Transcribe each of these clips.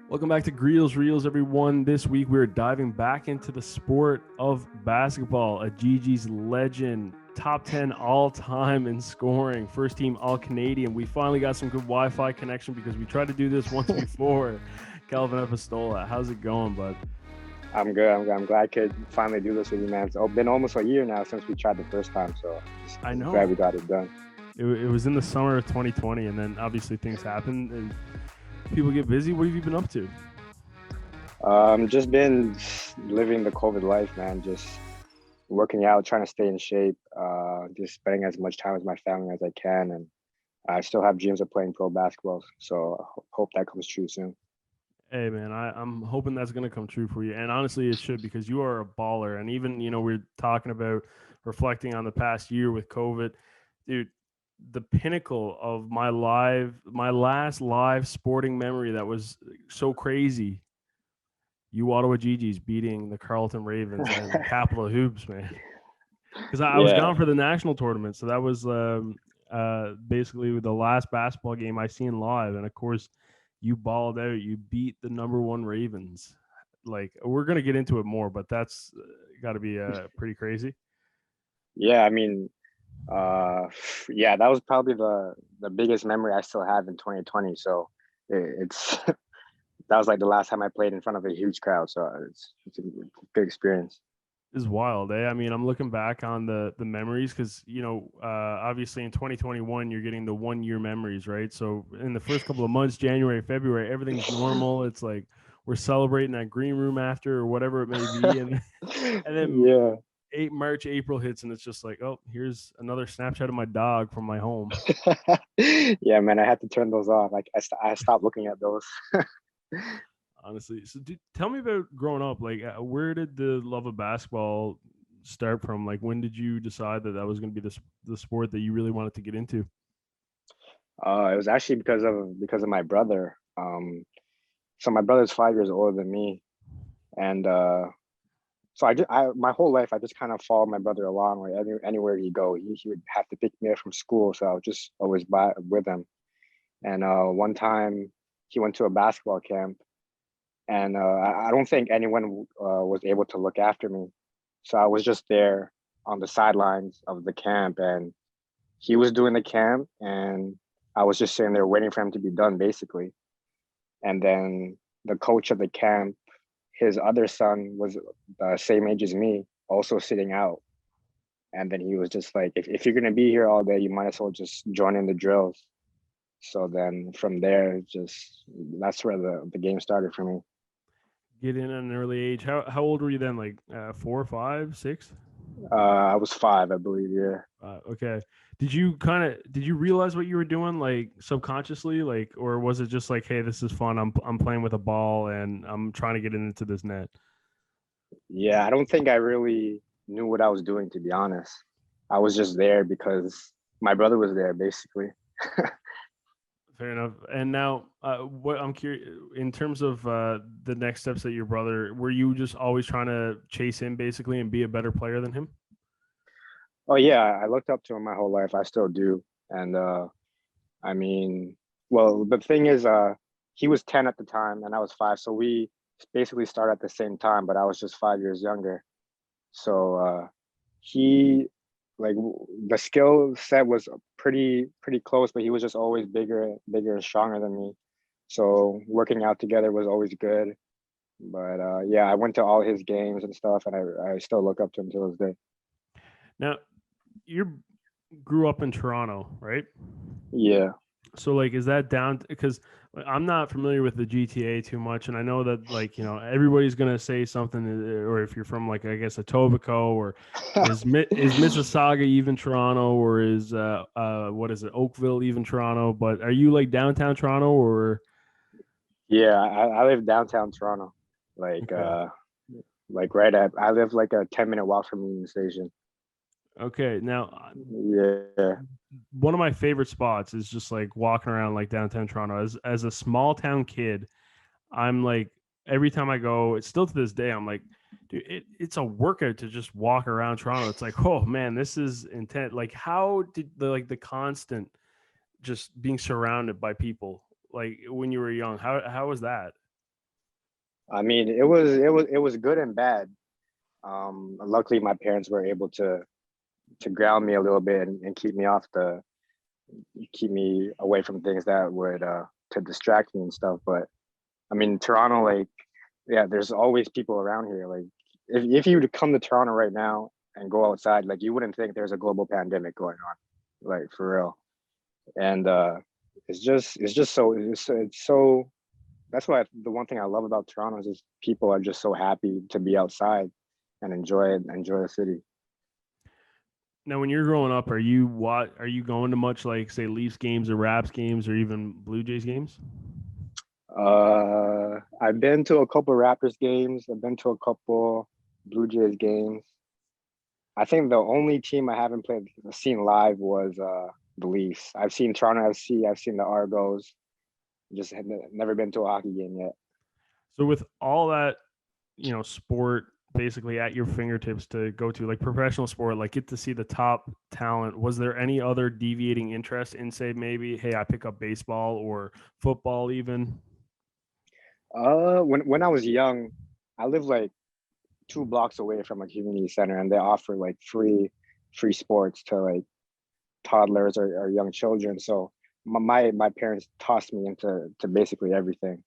Welcome back to Greels Reels, everyone. This week we're diving back into the sport of basketball. A Gigi's legend, top 10 all time in scoring, first team All Canadian. We finally got some good Wi Fi connection because we tried to do this once before. Calvin Epistola, how's it going, bud? I'm good. I'm glad I could finally do this with you, man. It's been almost a year now since we tried the first time, so I just glad know. we got it done. It was in the summer of 2020, and then obviously things happen and people get busy. What have you been up to? Just been living the COVID life, man. Just working out, trying to stay in shape. Just spending as much time with my family as I can, and I still have dreams of playing pro basketball. So hope that comes true soon. Hey man, I'm hoping that's gonna come true for you. And honestly it should because you are a baller. And even, we're talking about reflecting on the past year with COVID. Dude, the pinnacle of my last live sporting memory that was so crazy. You Ottawa Gigi's beating the Carleton Ravens and the Capital Hoops, man. Because I was Yeah, gone for the national tournament. So that was basically the last basketball game I seen live. And of course, you balled out. You beat the number one Ravens. Like we're gonna get into it more, but that's got to be pretty crazy. yeah. I mean, uh, yeah, that was probably the biggest memory I still have in 2020. So it's that was like the last time I played in front of a huge crowd. So it's a good experience. Is wild, eh? I mean, I'm looking back on the memories because obviously in 2021 you're getting the 1 year memories, right? So in the first couple of months, January, February, everything's normal. It's like we're celebrating that green room after or whatever it may be, and then Yeah. March, April hits, and it's just like, oh, here's another Snapchat of my dog from my home. Yeah, man, I had to turn those off. Like I stopped looking at those. Honestly, so tell me about growing up. Like, where did the love of basketball start from? Like, when did you decide that that was going to be the sport that you really wanted to get into? It was actually because of my brother. So my brother's 5 years older than me, and so I my whole life I just kind of followed my brother along. Like anywhere he go, he would have to pick me up from school, so I was just always by with him. And one time he went to a basketball camp, and I don't think anyone was able to look after me. So I was just there on the sidelines of the camp, and he was doing the camp, and I was just sitting there waiting for him to be done, basically. And then the coach of the camp, his other son was the same age as me, also sitting out. And then he was just like, if you're gonna be here all day, you might as well just join in the drills. So then from there, just that's where the game started for me. Get in at an early age. How old were you then? Like 4, 5, 6? I was five, I believe. Yeah. Okay. Did you realize what you were doing like subconsciously, like, or was it just like, hey, this is fun. I'm playing with a ball and I'm trying to get into this net. Yeah, I don't think I really knew what I was doing, to be honest. I was just there because my brother was there, basically. Fair enough. And now, what I'm curious in terms of the next steps that your brother, were you just always trying to chase him basically and be a better player than him? Oh yeah, I looked up to him my whole life. I still do. And I mean, well, the thing is, he was 10 at the time and I was five. So we basically started at the same time, but I was just 5 years younger. So he like the skill set was pretty close, but he was just always bigger and stronger than me. So working out together was always good. But yeah, I went to all his games and stuff, and I still look up to him to this day. Now, you grew up in Toronto, right? Yeah. So like, is that down? Because I'm not familiar with the GTA too much, and I know that like everybody's gonna say something, or if you're from like I guess Etobicoke, or is Mississauga even Toronto, or is what is it Oakville even Toronto? But are you like downtown Toronto or Yeah, I live downtown Toronto, like okay? uh, like right at. I live like a 10-minute walk from Union Station. Okay, now Yeah, one of my favorite spots is just like walking around like downtown Toronto. As a small town kid, I'm like every time I go, it's still to this day. I'm like, dude, it's a workout to just walk around Toronto. It's like, oh man, this is intense. Like, how did the constant just being surrounded by people like when you were young? How was that? I mean, it was good and bad. Luckily, my parents were able to ground me a little bit and keep me away from things that would to distract me and stuff. But I mean, Toronto, like, yeah, there's always people around here. Like, if you were to come to Toronto right now and go outside, like, you wouldn't think there's a global pandemic going on, like, for real. And it's so. That's why the one thing I love about Toronto is just people are just so happy to be outside and enjoy the city. Now, when you're growing up, are you going to much like say Leafs games or Raps games or even Blue Jays games? I've been to a couple Raptors games. I've been to a couple Blue Jays games. I think the only team I haven't seen live was the Leafs. I've seen Toronto FC. I've seen the Argos. Just had never been to a hockey game yet. So with all that, sport basically at your fingertips to go to, like professional sport, like get to see the top talent, was there any other deviating interest in, say, maybe, hey, I pick up baseball or football even? When I was young, I lived like 2 blocks away from a community center, and they offer like free sports to like toddlers or young children. So my parents tossed me into to basically everything.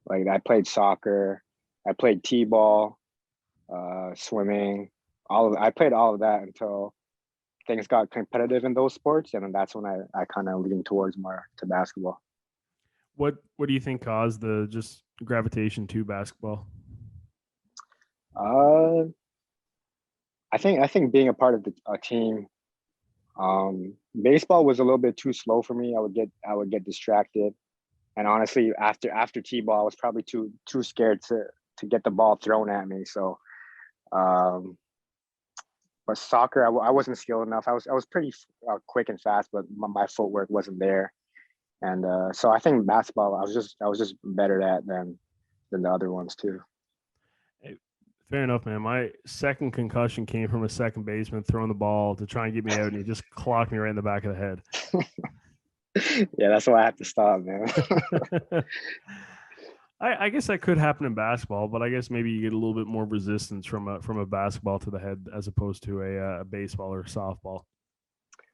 Like I played soccer, I played t-ball, swimming, I played all of that until things got competitive in those sports, and then that's when I kind of leaned towards more to basketball. What do you think caused the just gravitation to basketball? Uh, I think being a part of a team. Baseball was a little bit too slow for me. I would get distracted, and honestly, after t-ball, I was probably too scared to get the ball thrown at me. So, um, but soccer, I wasn't skilled enough. I was pretty quick and fast, but my footwork wasn't there. And so I think basketball, I was just better at than the other ones too. Hey, fair enough, man. My second concussion came from a second baseman throwing the ball to try and get me out, and he just clocked me right in the back of the Yeah, that's why I have to stop, man. head. I guess that could happen in basketball, but I guess maybe you get a little bit more resistance from a basketball to the head as opposed to a baseball or a softball.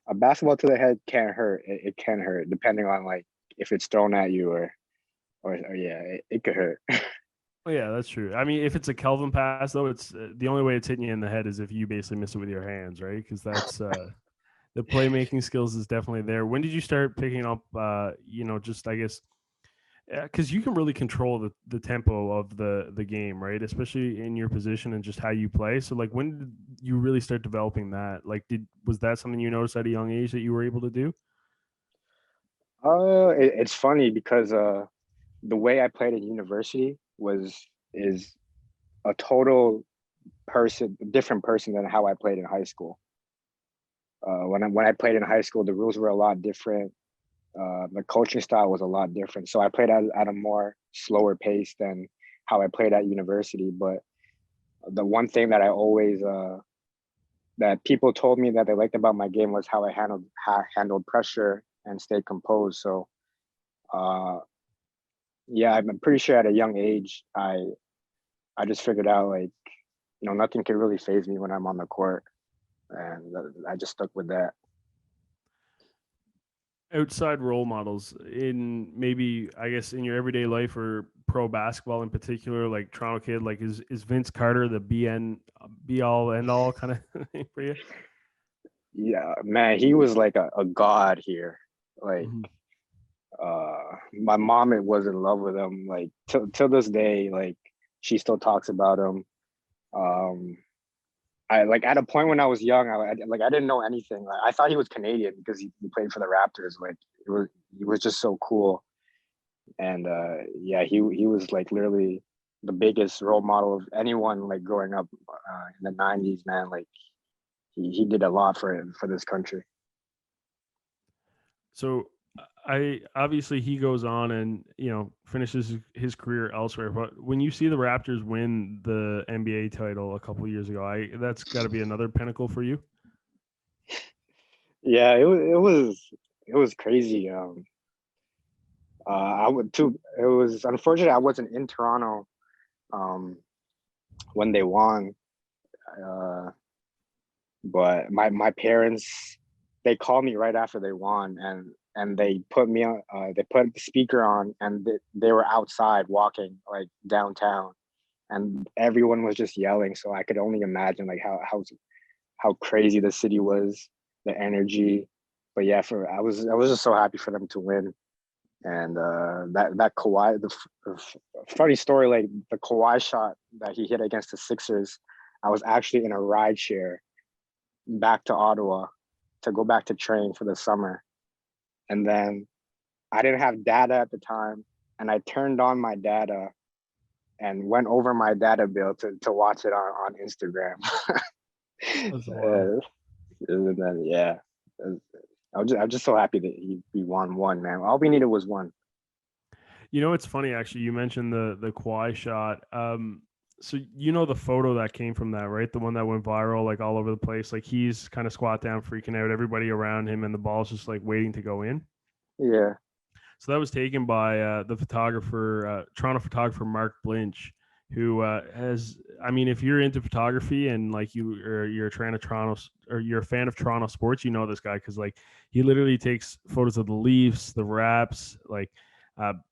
A basketball to the head can't hurt. It can hurt depending on like if it's thrown at you or yeah, it could hurt. Oh yeah, that's true. I mean, if it's a Kelvin pass though, it's the only way it's hitting you in the head is if you basically miss it with your hands, right? Because that's the playmaking skills is definitely there. When did you start picking up? Just I guess because you can really control the tempo of the game, right? Especially in your position and just how you play. So like, when did you really start developing that? Like, was that something you noticed at a young age that you were able to do? It's funny because the way I played at university is a different person than how I played in high school. When I played in high school, the rules were a lot different. The coaching style was a lot different. So I played at a more slower pace than how I played at university. But the one thing that people told me that they liked about my game was how I handled pressure and stayed composed. So uh, yeah, I'm pretty sure at a young age, I just figured out like nothing can really phase me when I'm on the court, and I just stuck with that. Outside role models in maybe I guess in your everyday life or pro basketball in particular, like Toronto kid, like is Vince Carter the be all end all kind of thing for you? Yeah, man, he was like a god here. Like Mm-hmm. my mom it was in love with him. Like till this day, like she still talks about him. Um, I like at a point when I was young, I didn't know anything. Like, I thought he was Canadian because he played for the Raptors. Like he was just so cool. And yeah, he was like literally the biggest role model of anyone like growing up in the '90s. Man, like he did a lot for this country. So I obviously he goes on and finishes his career elsewhere. But when you see the Raptors win the NBA title a couple of years ago, I that's got to be another pinnacle for you. Yeah, it was crazy. I would too. It was unfortunate I wasn't in Toronto um, when they won. Uh, but my parents, they called me right after they won, and they put me on. They put the speaker on, and they were outside walking like downtown, and everyone was just yelling. So I could only imagine like how crazy the city was, the energy. But yeah, for I was just so happy for them to win. And that Kawhi, funny story, like the Kawhi shot that he hit against the Sixers, I was actually in a ride share back to Ottawa to go back to train for the summer. And then I didn't have data at the time, and I turned on my data and went over my data bill to watch it on Instagram. That's wild. And then yeah, I'm just so happy that he won one, man. All we needed was one. You know, it's funny actually. You mentioned the Kawhi shot. So you know the photo that came from that, right? The one that went viral, like all over the place. Like he's kind of squat down, freaking out. Everybody around him, and the ball's just like waiting to go in. Yeah. So that was taken by the photographer, Toronto photographer Mark Blinch, who has. I mean, if you're into photography and like you're a fan of Toronto or you're a fan of Toronto sports, you know this guy because like he literally takes photos of the Leafs, the Raps, like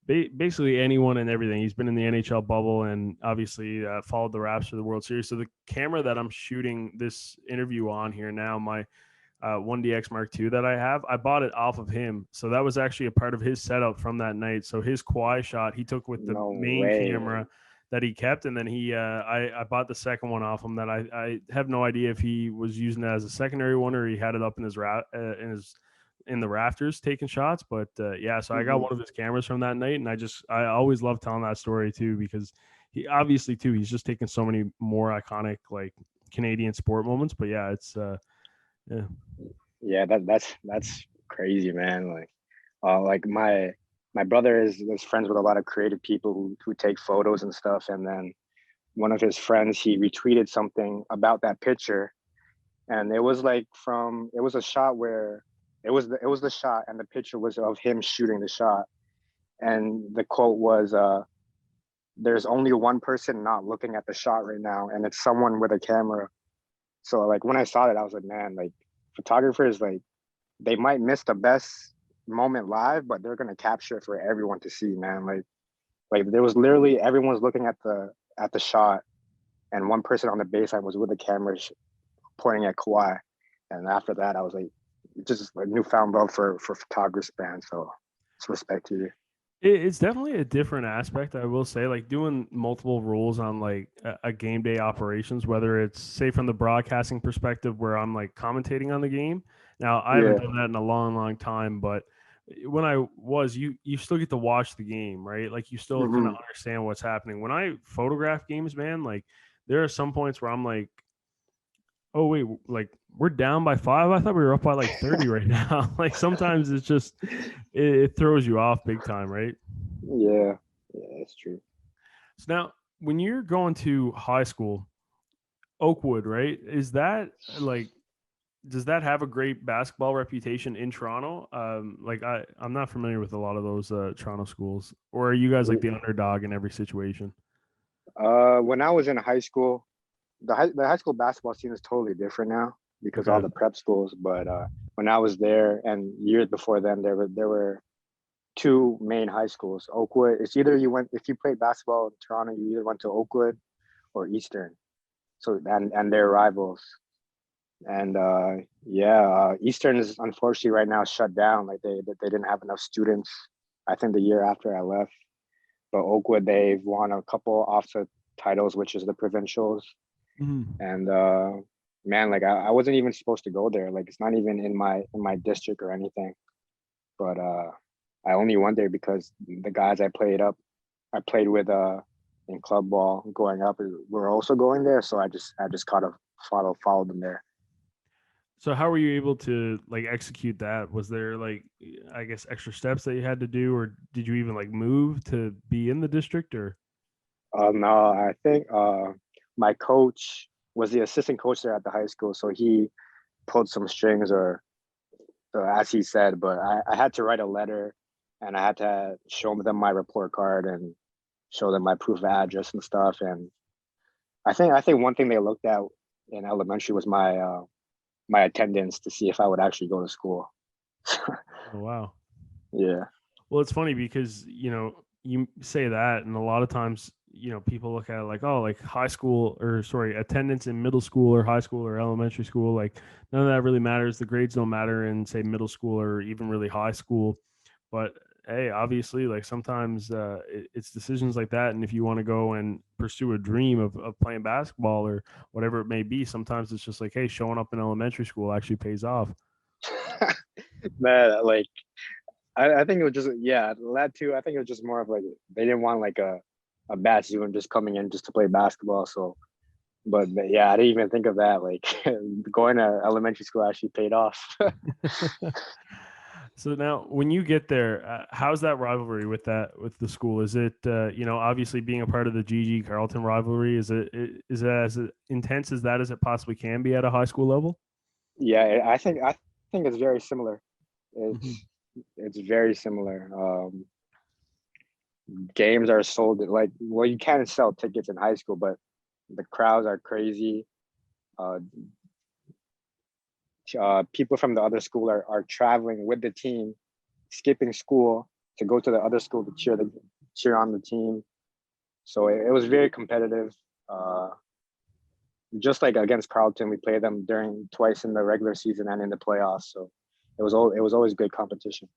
basically anyone and everything. He's been in the NHL bubble and obviously followed the Raps for the World Series. So the camera that I'm shooting this interview on here now, my 1DX Mark II that I have. I bought it off of him. So that was actually a part of his setup from that night. So his Kawhi shot he took with the No main way. camera that he kept. And then I bought the second one off him that I have no idea if he was using that as a secondary one or he had it up in in the rafters taking shots. But yeah, so I got Mm-hmm. one of his cameras from that night. And I always love telling that story too, because he obviously too, he's just taking so many more iconic like Canadian sport moments. But yeah, it's, yeah. Yeah, that's crazy, man. Like my brother is friends with a lot of creative people who take photos and stuff. And then one of his friends, he retweeted something about that picture, and it was like it was a shot where it was the shot, and the picture was of him shooting the shot, and the quote was, "There's only one person not looking at the shot right now, and it's someone with a camera." So like when I saw that, I was like, man, like photographers, like they might miss the best moment live, but they're gonna capture it for everyone to see, man. Like there was literally everyone's looking at the shot, and one person on the baseline was with the camera pointing at Kawhi. And after that, I was like, just a newfound love for photographers, man. So it's respect to you. It's definitely a different aspect, I will say. Like doing multiple roles on like a game day operations, whether it's say from the broadcasting perspective where I'm like commentating on the game. Now I haven't Yeah. done that in a long, long time, but when I was, you still get to watch the game, right? Like you still kind of Mm-hmm. understand what's happening. When I photograph games, man, like there are some points where I'm like, oh wait, like we're down by 5. I thought we were up by like 30 right now. Like sometimes it's just it throws you off big time, right? Yeah. Yeah, it's true. So now, when you're going to high school, Oakwood, right? Is that like does that have a great basketball reputation in Toronto? Like I'm not familiar with a lot of those Toronto schools. Or are you guys like the underdog in every situation? When I was in high school, the high school basketball scene is totally different now because all Okay. the prep schools. But when I was there and years before then, there were two main high schools. Oakwood. It's either you went if you played basketball in Toronto, you either went to Oakwood or Eastern. So and they're rivals. And yeah, Eastern is unfortunately right now shut down. Like they didn't have enough students. I think the year after I left. But Oakwood, they've won a couple offset titles, which is the provincials. Mhm. And man, like I wasn't even supposed to go there. Like it's not even in my district or anything. But I only went there because the guys I played with in club ball growing up were also going there. So I just kind of followed them there. So how were you able to like execute that? Was there like I guess extra steps that you had to do, or did you even like move to be in the district or? No, I think my coach was the assistant coach there at the high school, so he pulled some strings, or as he said. But I had to write a letter, and I had to show them my report card, and show them my proof of address and stuff. And I think one thing they looked at in elementary was my attendance to see if I would actually go to school. Oh, wow. Yeah. Well, it's funny because, you say that, and a lot of times, people look at it like, oh, like high school or sorry, attendance in middle school or high school or elementary school, like none of that really matters. The grades don't matter in, say, middle school or even really high school. But hey, obviously, like sometimes it's decisions like that. And if you want to go and pursue a dream of playing basketball or whatever it may be, sometimes it's just like, hey, showing up in elementary school actually pays off. Man, like I think it was just yeah, that too. I think it was just more of like they didn't want like a bad student just coming in just to play basketball. So, but yeah, I didn't even think of that. Like going to elementary school actually paid off. So now, when you get there, how's that rivalry with with the school? Is it obviously being a part of the GG Carlton rivalry? Is it as intense as that as it possibly can be at a high school level? Yeah, I think it's very similar. Mhm. It's very similar. Games are sold like well, you can't sell tickets in high school, but the crowds are crazy. Uh, People from the other school are traveling with the team, skipping school to go to the other school to cheer on the team. So it was very competitive. Uh, just like against Carlton, we played them during twice in the regular season and in the playoffs. So it was always good competition.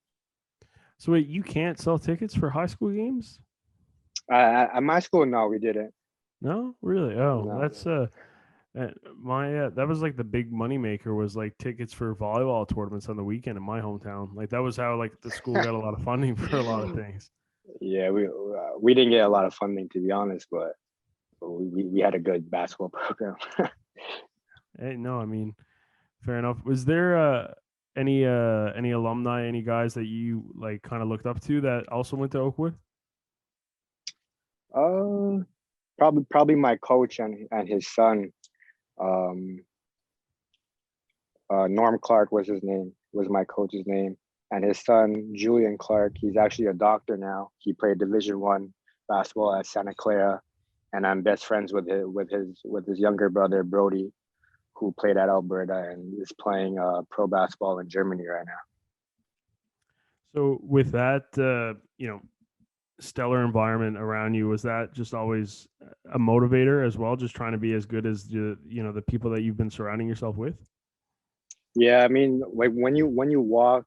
So wait, you can't sell tickets for high school games? At my school, no, we didn't. No, really? Oh, No. that's my that was like the big money maker was like tickets for volleyball tournaments on the weekend in my hometown. Like that was how like the school got a lot of funding for a lot of things. Yeah, we didn't get a lot of funding to be honest, but we had a good basketball program. Hey, no, I mean, fair enough. Was there any alumni, any guys that you like kind of looked up to that also went to Oakwood? uh, probably my coach and his son. Um, Norm Clark was his name. Was my coach's name, and his son Julian Clark. He's actually a doctor now. He played Division 1 basketball at Santa Clara, and I'm best friends with his younger brother Brody, who played at Alberta and is playing pro basketball in Germany right now. So with that, stellar environment around you, was that just always a motivator as well? Just trying to be as good as the people that you've been surrounding yourself with? Yeah, I mean, like when you walk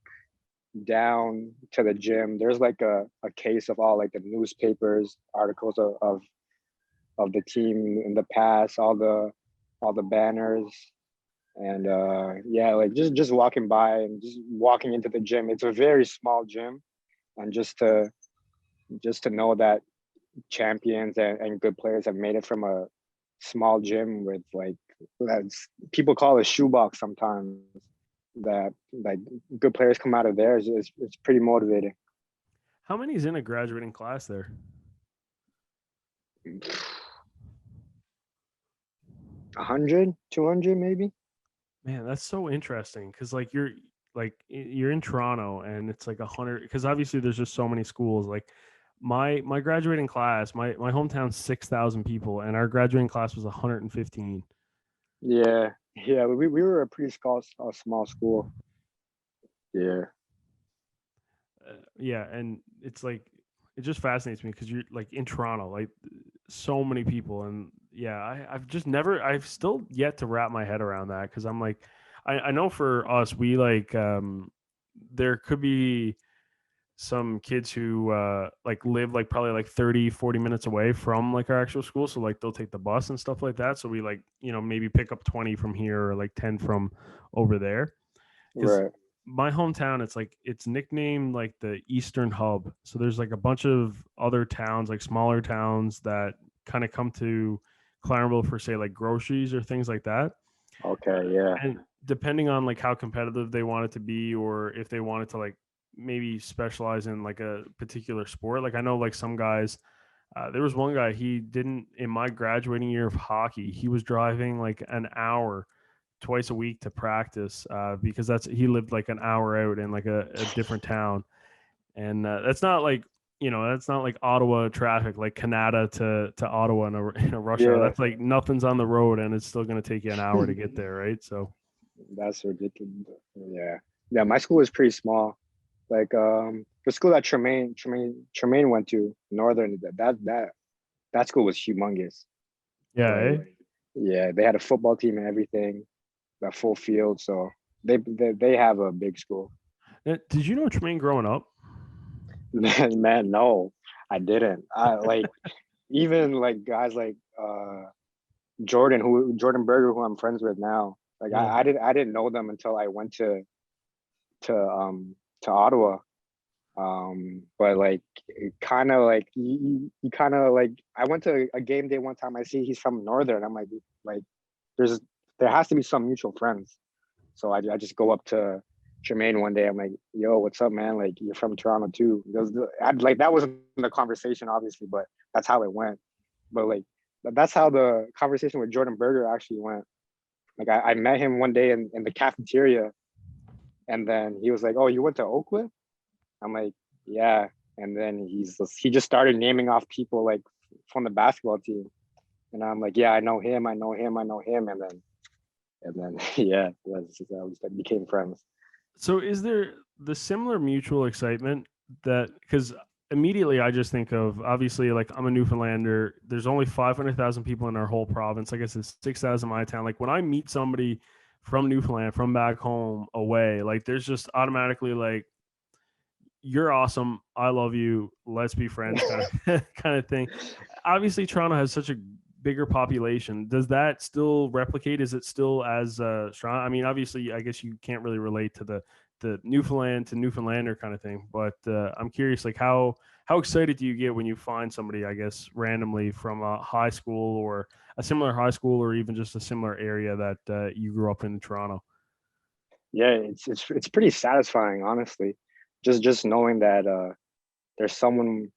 down to the gym, there's like a case of all like the newspapers, articles of the team in the past, all the banners, and yeah, like just walking by and just walking into the gym. It's a very small gym, and just to know that champions and good players have made it from a small gym with like that's people call it shoebox sometimes. That like good players come out of there is it's pretty motivating. How many is in a graduating class there? 100, 200 maybe. Man, that's so interesting because you're in Toronto and it's like 100 because obviously there's just so many schools. Like my graduating class, my hometown's 6,000 people, and our graduating class was 115. Yeah, we were a pretty small school. Yeah. Yeah, and it's like it just fascinates me because you're like in Toronto, like so many people, and yeah, I've just never, I've still yet to wrap my head around that because I'm like, I know for us, we like, there could be some kids who like live like probably like 30-40 minutes away from like our actual school, so like they'll take the bus and stuff like that, so we like maybe pick up 20 from here or like 10 from over there because Right. my hometown, it's nicknamed like the Eastern Hub. So there's like a bunch of other towns, like smaller towns that kind of come to Clarenville for say like groceries or things like that. Okay. Yeah. And depending on like how competitive they want it to be, or if they wanted to like maybe specialize in like a particular sport. Like I know like some guys, there was one guy, he didn't, in my graduating year of hockey, he was driving like an hour twice a week to practice because he lived like an hour out in like a different town, and that's not like that's not like Ottawa traffic, like Canada to Ottawa in a rush hour. Yeah, That's like nothing's on the road, and it's still going to take you an hour to get there, right? So that's ridiculous. Yeah, yeah. My school was pretty small. Like the school that Tremaine went to, Northern, that school was humongous. yeah, Like, eh? yeah, they had a football team and everything, a full field. So they have a big school. Did you know Tremaine growing up? Man, no, I didn't. I like even like guys like Jordan Berger, who I'm friends with now. Like Yeah. I didn't know them until I went to um to Ottawa. But like kind of like you kind of like I went to a game day one time. I see he's from Northern. I'm like there's there has to be some mutual friends. So I just go up to Jermaine one day. I'm like, yo, what's up, man? Like, you're from Toronto too. Like that wasn't the conversation, obviously, but that's how it went. But like that's how the conversation with Jordan Berger actually went. Like I met him one day in the cafeteria, and then he was like, "Oh, you went to Oakwood?" I'm like, "Yeah." And then he just started naming off people like from the basketball team, and I'm like, "Yeah, I know him, I know him, I know him." And then yeah, we became friends. So is there the similar mutual excitement that because immediately I just think of obviously like I'm a Newfoundlander. There's only 500,000 people in our whole province. I guess it's 6,000 my town. Like when I meet somebody from Newfoundland from back home away, like there's just automatically like you're awesome. I love you. Let's be friends kind of kind of thing. Obviously Toronto has such a bigger population. Does that still replicate? Is it still as strong? I mean, obviously I guess you can't really relate to the Newfoundland to Newfoundlander kind of thing, but I'm curious like how excited do you get when you find somebody, I guess, randomly from a high school or a similar high school or even just a similar area that you grew up in Toronto? Yeah, it's pretty satisfying, honestly. Just knowing that there's someone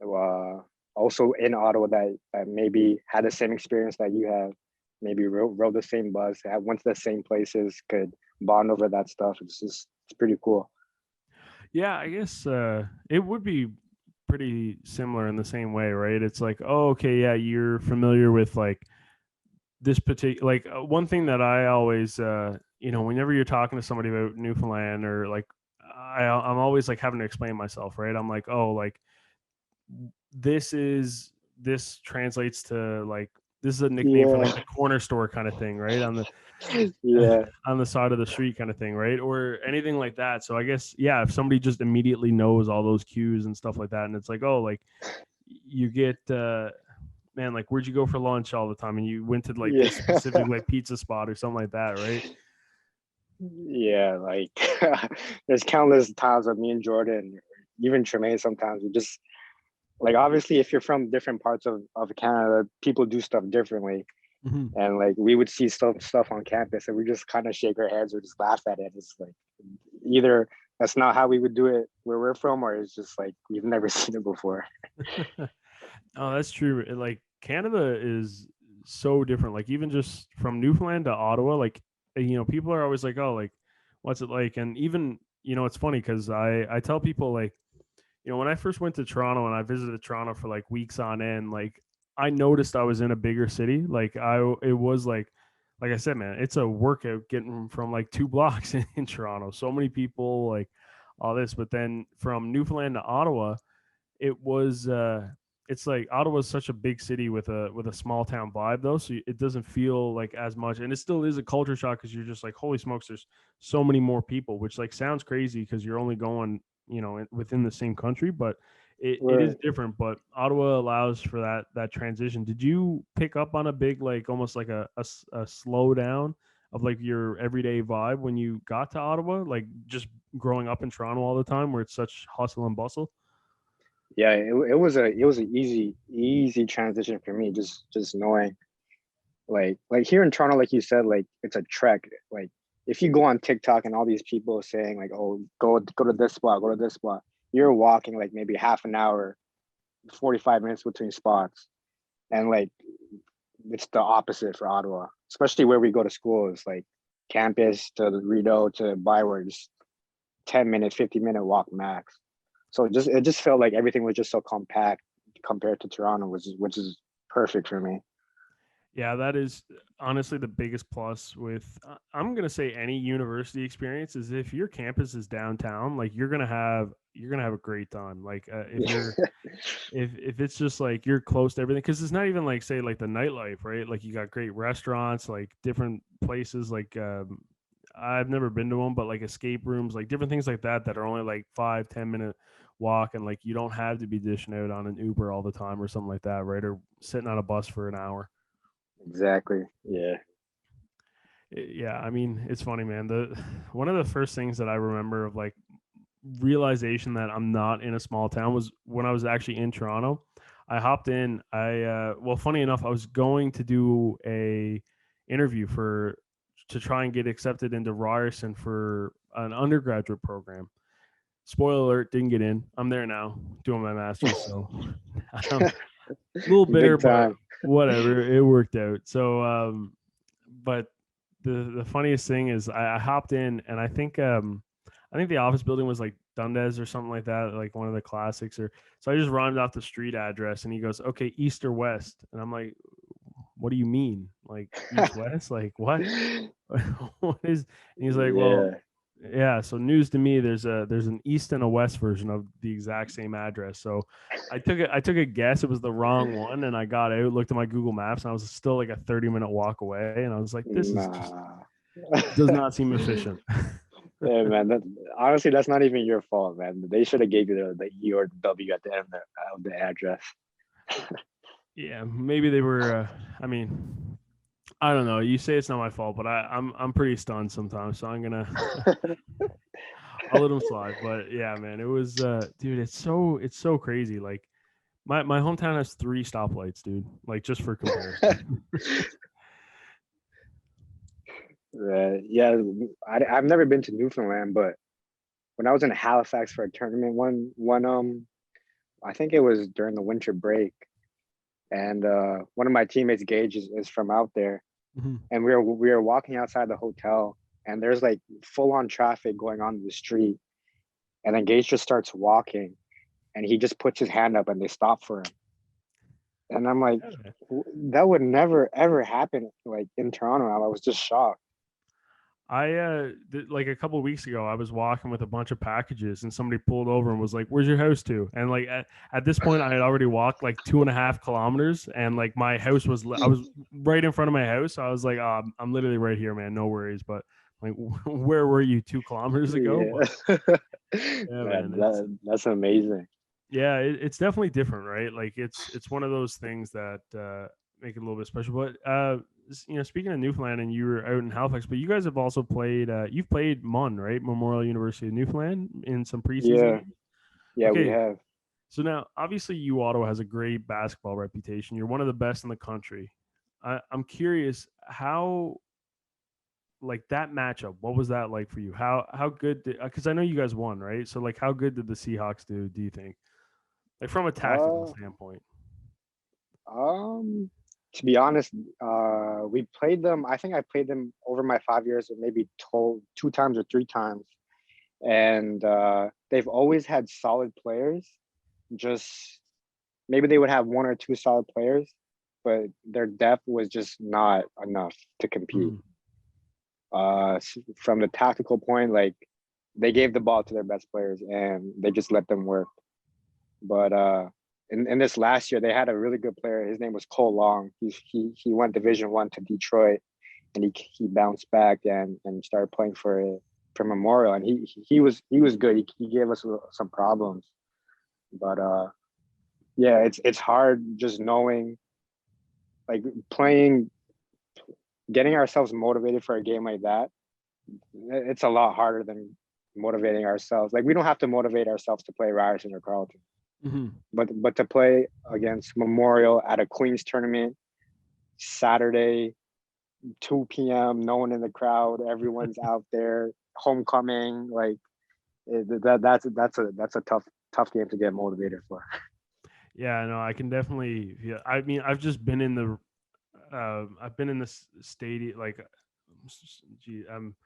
uh, also in Ottawa that maybe had the same experience that you have, maybe rode the same bus, went to the same places, could bond over that stuff. It's pretty cool. Yeah, I guess it would be pretty similar in the same way, right? It's like, oh, okay, yeah, you're familiar with like this particular, like one thing that I always, whenever you're talking to somebody about Newfoundland or like, I'm always like having to explain myself, right? I'm like, oh, like this translates to like this is a nickname for like Yeah, the corner store kind of thing, right? On the yeah, on the side of the street kind of thing, right? Or anything like that. So I guess yeah, if somebody just immediately knows all those cues and stuff like that, and it's like, oh, like you get man, like where'd you go for lunch all the time? And you went to like yeah, this specific like pizza spot or something like that, right? yeah. Like there's countless times with me and Jordan, even Tremaine. Sometimes we just like obviously if you're from different parts of Canada, people do stuff differently. Mm-hmm. And like we would see stuff on campus and we just kind of shake our heads or just laugh at it. It's like either that's not how we would do it where we're from, or it's just like we've never seen it before. Oh, that's true. Like Canada is so different. Like even just from Newfoundland to Ottawa, like people are always like, "Oh, like what's it like?" And even it's funny because I tell people like when I first went to Toronto and I visited Toronto for like weeks on end, like I noticed I was in a bigger city. Like it was like I said, man, it's a workout getting from like 2 blocks in Toronto. So many people, like all this, but then from Newfoundland to Ottawa it was it's like Ottawa's such a big city with a small town vibe though, so it doesn't feel like as much, and it still is a culture shock because you're just like, holy smokes, there's so many more people, which like sounds crazy because you're only going within the same country, but it is Right. different. But Ottawa allows for that transition. Did you pick up on a big like almost like a slowdown of like your everyday vibe when you got to Ottawa, like just growing up in Toronto all the time where it's such hustle and bustle? Yeah, it was an easy transition for me. Just knowing like here in Toronto, like you said, like it's a trek. Like if you go on TikTok and all these people saying like, oh, go to this spot, go to this spot, you're walking like maybe half an hour, 45 minutes between spots. And like it's the opposite for Ottawa, especially where we go to school. It's like campus to the Rideau to Byward, just 10-minute, 50-minute walk max. So it just felt like everything was just so compact compared to Toronto, which is perfect for me. Yeah, that is honestly the biggest plus with I'm gonna say any university experience is if your campus is downtown, like you're gonna have a great time. Like if you're if it's just like you're close to everything, because it's not even like say like the nightlife, right? Like you got great restaurants, like different places, like I've never been to them, but like escape rooms, like different things like that that are only like 5-10 minute walk, and like you don't have to be dishing out on an Uber all the time or something like that, right? Or sitting on a bus for an hour. Exactly. Yeah. Yeah, I mean, it's funny, man. The one of the first things that I remember of like realization that I'm not in a small town was when I was actually in Toronto. I hopped in. Well, funny enough, I was going to do a interview for to try and get accepted into Ryerson for an undergraduate program. Spoiler alert, didn't get in. I'm there now doing my master's, so I'm a little bitter, Big but time. whatever. It worked out. So, but the funniest thing is I hopped in, and I think the office building was like Dundas or something like that, like one of the classics. Or so I just rhymed off the street address, and he goes, "Okay, east or west?" And I'm like, "What do you mean? Like east west? Like what? What is?" And he's like, "Well, Yeah. yeah. So news to me, there's an east and a west version of the exact same address. So I took a guess. It was the wrong one, and I got out, looked at my Google Maps, and I was still like a 30-minute walk away, and I was like, this is just Nah. does not seem efficient. Yeah, man. Honestly, that's not even your fault, man. They should have gave you the E or the W at the end of the address. Yeah, maybe they were. I mean, I don't know. You say it's not my fault, but I'm pretty stunned sometimes, so I'm gonna I'll let them slide. But yeah, man, it was dude. It's so crazy. Like my hometown has 3 stoplights, dude. Like just for comparison. Yeah, I've never been to Newfoundland, but when I was in Halifax for a tournament, I think it was during the winter break, and one of my teammates, Gage, is from out there, Mhm. and we were walking outside the hotel, and there's like full on traffic going on in the street, and then Gage just starts walking, and he just puts his hand up, and they stop for him, and I'm like, Yeah. that would never ever happen like in Toronto. I was just shocked. Like a couple of weeks ago, I was walking with a bunch of packages, and somebody pulled over and was like, "Where's your house to?" And like at this point, I had already walked like 2.5 kilometers, and like my house was I was right in front of my house. So I was like, I'm literally right here, man. No worries." But like, where were you 2 kilometers ago? But Yeah. yeah, Man, man, it's that's amazing. yeah, it's definitely different, right? Like it's one of those things that make it a little bit special. But speaking of Newfoundland, and you were out in Halifax, but you guys have also played. You've played MUN, right? Memorial University of Newfoundland in some preseason Yeah, games. yeah, we Okay, have. so now obviously U Ottawa has a great basketball reputation. You're one of the best in the country. I'm curious how like that matchup. What was that like for you? How good? Because I know you guys won, right? So like, how good did the Seahawks do? Do you think? Like from a tactical Uh, standpoint. um, to be honest, we played them. I think I played them over my 5 years, maybe two times or three times, and they've always had solid players. Just maybe they would have one or two solid players, but their depth was just not enough to compete. Mhm. From the tactical point, like they gave the ball to their best players and they just let them work. But in this last year, they had a really good player. His name was Cole Long. He went Division 1 to Detroit, and he bounced back and started playing for Memorial, and he was good. He gave us some problems, but yeah, it's hard just knowing like playing, getting ourselves motivated for a game like that. It's a lot harder than motivating ourselves. Like we don't have to motivate ourselves to play Ryerson or Carleton, Mhm. but to play against Memorial at a Queens tournament Saturday, 2 p.m., no one in the crowd, everyone's out there, homecoming, like that's a tough game to get motivated for. Yeah, no, I can definitely. Yeah, I mean, I've just been in I've been in this stadium. Like, gee, I'm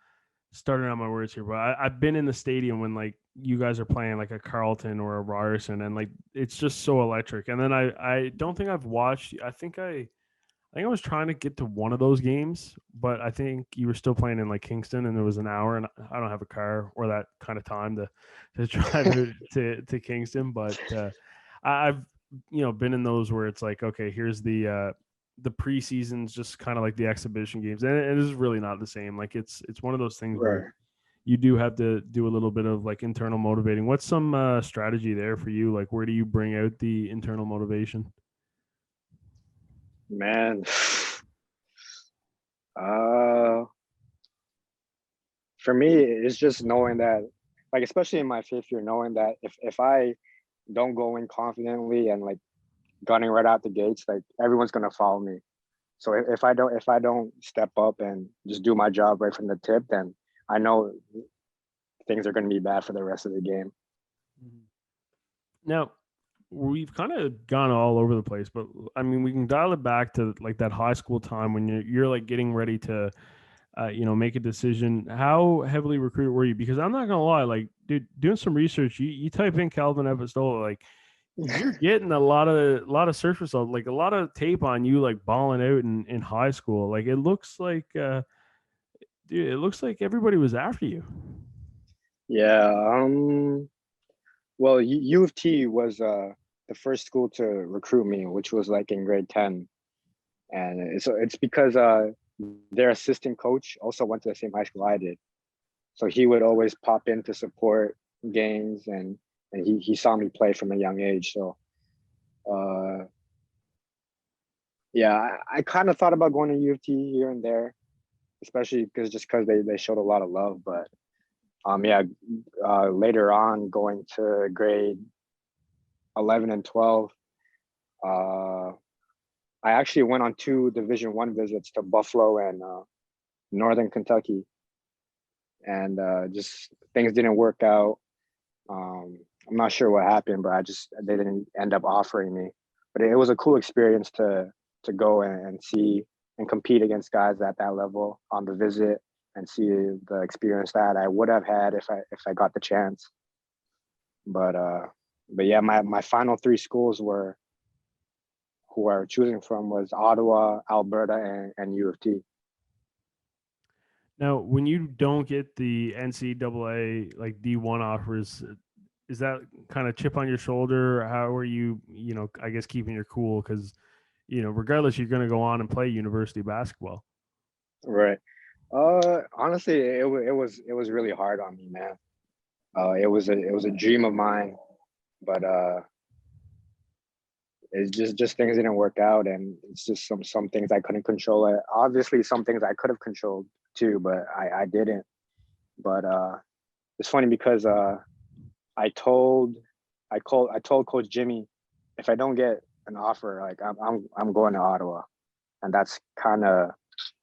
starting on my words here, but I've been in the stadium when like you guys are playing like a Carlton or a Ryerson, and like it's just so electric. And then I don't think I've watched. I think I was trying to get to one of those games, but I think you were still playing in like Kingston, and it was an hour, and I don't have a car or that kind of time to drive it to Kingston. But I've been in those where it's like, okay, here's the preseasons, just kind of like the exhibition games, and it is really not the same. Like it's one of those things where Right. you do have to do a little bit of like internal motivating. What's some strategy there for you? Like, where do you bring out the internal motivation? Man. Uh, for me, it's just knowing that, like, especially in my fifth year, knowing that if I don't go in confidently and like gunning right out the gates, like everyone's gonna follow me. So if I don't step up and just do my job right from the tip, then I know things are gonna be bad for the rest of the game. Mhm. Now, we've kind of gone all over the place, but I mean, we can dial it back to like that high school time when you're like getting ready to, make a decision. How heavily recruited were you? Because I'm not gonna lie, like, dude, doing some research, you type in Calvin Epistola, like, you're getting a lot of search results, like a lot of tape on you, like balling out in high school. Like, it looks like, dude, it looks like everybody was after you. Yeah. Well, U of T was the first school to recruit me, which was like in grade 10, and it's because their assistant coach also went to the same high school I did, so he would always pop in to support games, and he saw me play from a young age. So uh, yeah, I kind of thought about going to U of T here and there, especially because they showed a lot of love. But yeah, later on going to grade 11 and 12, uh, I actually went on two Division 1 visits to Buffalo and Northern Kentucky, and just things didn't work out. I'm not sure what happened, but they didn't end up offering me. But it was a cool experience to go and see and compete against guys at that level on the visit and see the experience that I would have had if I got the chance. But yeah, my final three schools were who I was choosing from was Ottawa, Alberta, and U of T. Now, when you don't get the NCAA like D1 offers, is that kind of chip on your shoulder? How are you, I guess keeping your cool? Because, regardless, you're going to go on and play university basketball. Right. Honestly, it was really hard on me, man. It was a dream of mine, but it's just things didn't work out, and it's just some things I couldn't control. Obviously, some things I could have controlled too, but I didn't. But it's funny because I told I told Coach Jimmy, if I don't get an offer, like I'm going to Ottawa, and that's kind of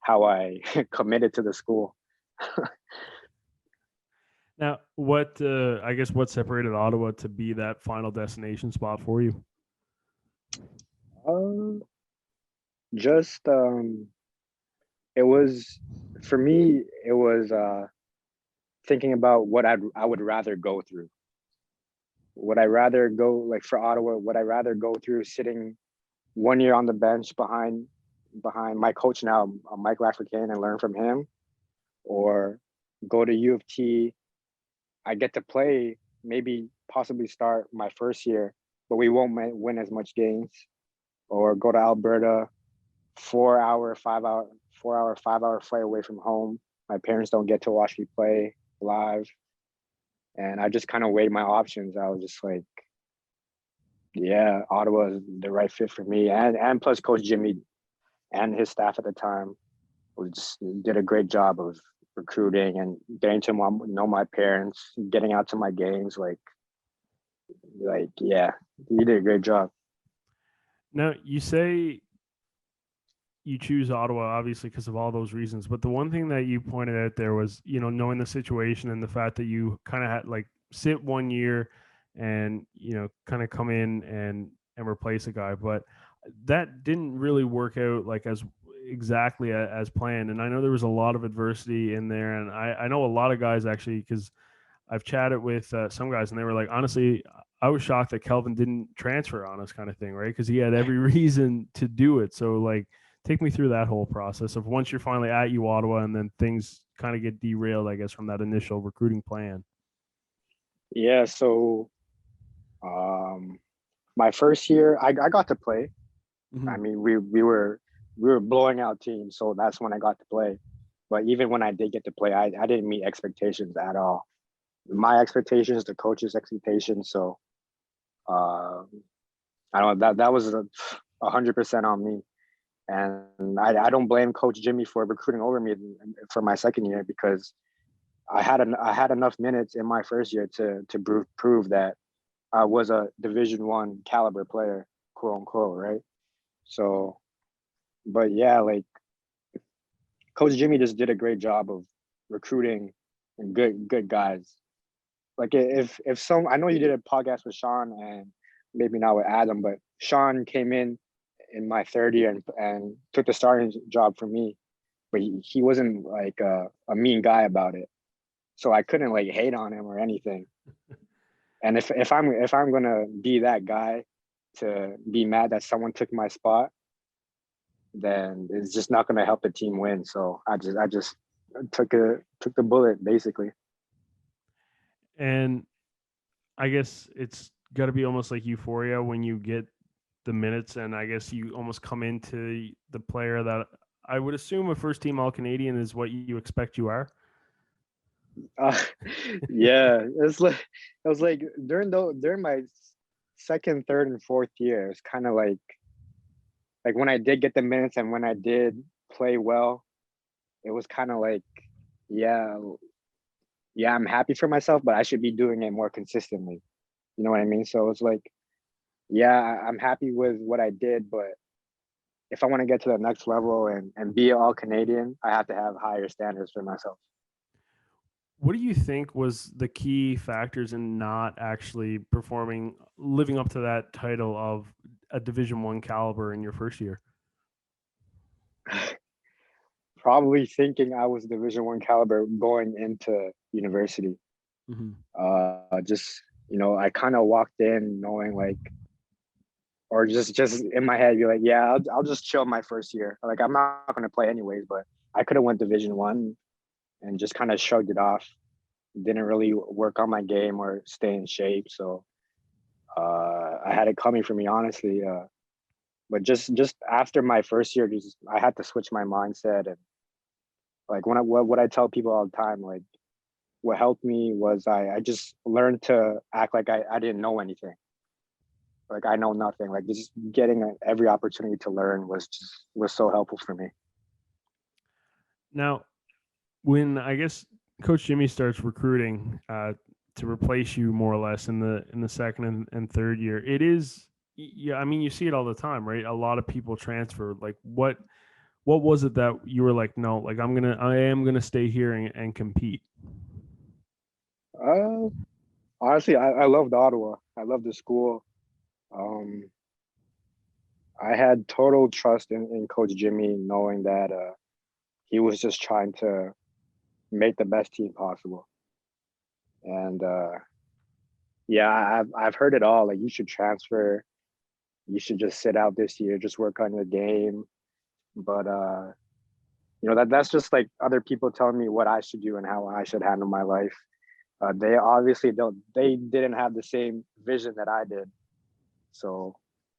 how I committed to the school. Now, I guess, what separated Ottawa to be that final destination spot for you? Um, just it was for me. It was thinking about what I would rather go through. Would I rather go like for Ottawa? Would I rather go through sitting 1 year on the bench behind my coach now, Mike Laffercan, and learn from him, or go to U of T? I get to play, maybe possibly start my first year, but we won't win as much games. Or go to Alberta, 4 hour, 5 hour, 4 hour, 5 hour flight away from home. My parents don't get to watch me play live. And I just kind of weighed my options. I was just like, yeah, Ottawa is the right fit for me. And plus Coach Jimmy and his staff at the time was did a great job of recruiting and getting to know my parents, getting out to my games. Like yeah, he did a great job. Now, you say you choose Ottawa, obviously, because of all those reasons. But the one thing that you pointed out there was, knowing the situation and the fact that you kind of had like sit 1 year and, kind of come in and replace a guy. But that didn't really work out like as exactly as planned. And I know there was a lot of adversity in there. And I know a lot of guys actually, because I've chatted with some guys and they were like, honestly, I was shocked that Kelvin didn't transfer on us kind of thing, right? Because he had every reason to do it. So, like, take me through that whole process of once you're finally at U Ottawa and then things kind of get derailed, I guess, from that initial recruiting plan. Yeah, so um, my first year, I got to play. I Mm-hmm. mean, we were blowing out teams, so that's when I got to play. But even when I did get to play, I didn't meet expectations at all. My expectations, the coach's expectations. So uh, I don't know, that was 100% on me. And I don't blame Coach Jimmy for recruiting over me for my second year because I had enough minutes in my first year to prove that I was a Division 1 caliber player, quote unquote, right? So, but yeah, like Coach Jimmy just did a great job of recruiting and good guys. Like if some, I know you did a podcast with Sean and maybe not with Adam, but Sean came in my third year and took the starting job from me, but he wasn't like a mean guy about it, so I couldn't like hate on him or anything. And if I'm gonna be that guy to be mad that someone took my spot, then it's just not gonna help the team win. So I just took the bullet basically. And I guess it's got to be almost like euphoria when you get the minutes, and I guess you almost come into the player that I would assume a first team All Canadian is what you expect you are. Uh, yeah, it was like during my second, third, and fourth year, it's kind of like when I did get the minutes and when I did play well, it was kind of like, yeah, yeah, I'm happy for myself, but I should be doing it more consistently. You know what I mean? So it's like, yeah, I'm happy with what I did, but if I want to get to the next level and be all Canadian, I have to have higher standards for myself. What do you think was the key factors in not actually performing, living up to that title of a Division 1 caliber in your first year? Probably thinking I was Division 1 caliber going into university. Mm-hmm. Just I kind of walked in knowing like, or just in my head, be like, yeah, I'll just chill my first year. Like I'm not going to play anyways, but I could have went Division 1 and just kind of shrugged it off. Didn't really work on my game or stay in shape, so I had it coming for me, honestly. But just after my first year, just I had to switch my mindset and like what I tell people all the time, like what helped me was I just learned to act like I didn't know anything. Like I know nothing. Like just getting every opportunity to learn was so helpful for me. Now, when I guess Coach Jimmy starts recruiting to replace you more or less in the second and third year, it is, yeah. I mean, you see it all the time, right? A lot of people transfer. Like, what was it that you were like, no, like I am gonna stay here and compete? Uh, Honestly, I loved Ottawa. I loved the school. Um, I had total trust in Coach Jimmy, knowing that he was just trying to make the best team possible. And yeah, I've heard it all. Like you should transfer. You should just sit out this year. Just work on your game. But that's just like other people telling me what I should do and how I should handle my life. They obviously don't. They didn't have the same vision that I did. So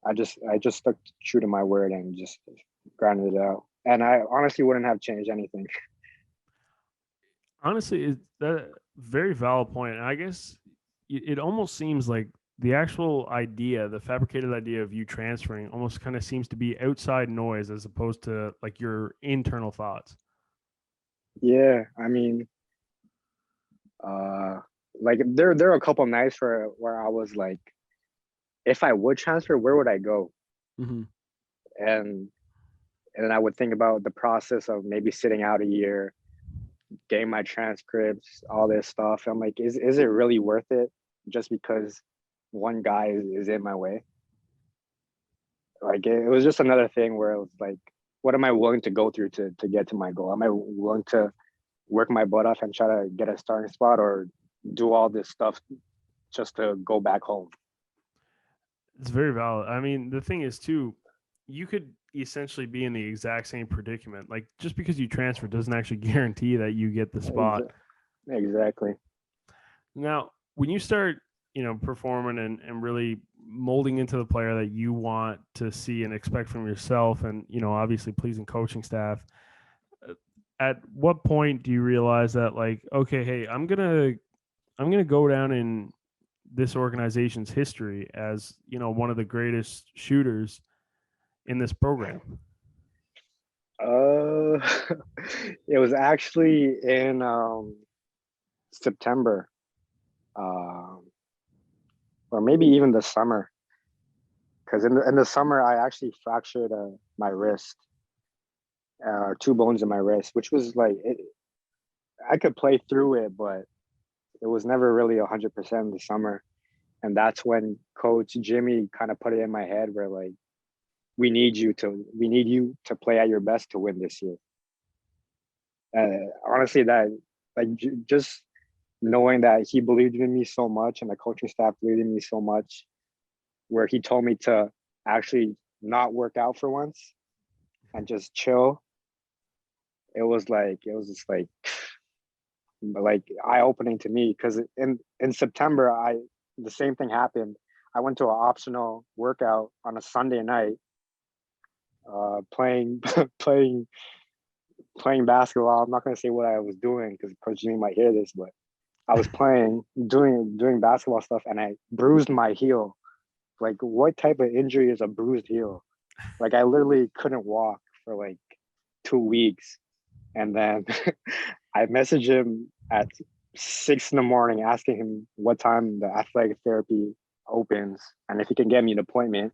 I just stuck true to my word and just grinded it out. And I honestly wouldn't have changed anything. Honestly, that very valid point. And I guess it almost seems like the actual idea, the fabricated idea of you transferring, almost kind of seems to be outside noise as opposed to like your internal thoughts. Yeah, I mean, uh, like there are a couple nights where I was like, if I would transfer, where would I go? Mm-hmm. And and then I would think about the process of maybe sitting out a year, getting my transcripts, all this stuff. I'm like, is it really worth it just because one guy is in my way? Like it was just another thing where it was like what am I willing to go through to get to my goal? Am I willing to work my butt off and try to get a starting spot, or do all this stuff just to go back home? It's very valid. I mean, the thing is too, you could essentially be in the exact same predicament. Like just because you transfer doesn't actually guarantee that you get the spot. Exactly. Now, when you start, performing and really molding into the player that you want to see and expect from yourself and, obviously pleasing coaching staff, at what point do you realize that like, okay, hey, I'm gonna go down in this organization's history as, one of the greatest shooters in this program? Uh, it was actually in September, um, or maybe even the summer. Because in the summer, I actually fractured my wrist, two bones in my wrist, which was like I could play through it, but it was never really 100% in the summer. And that's when Coach Jimmy kind of put it in my head where like we need you to play at your best to win this year. Honestly, that like just knowing that he believed in me so much and the coaching staff believed in me so much, where he told me to actually not work out for once and just chill. It was just like eye opening to me, because in September the same thing happened. I went to an optional workout on a Sunday night, playing playing playing basketball. I'm not going to say what I was doing because Coach Jimmy might hear this, but I was doing basketball stuff, and I bruised my heel. Like, what type of injury is a bruised heel? Like, I literally couldn't walk for like 2 weeks, and then I messaged him at 6 in the morning asking him what time the athletic therapy opens and if he can get me an appointment.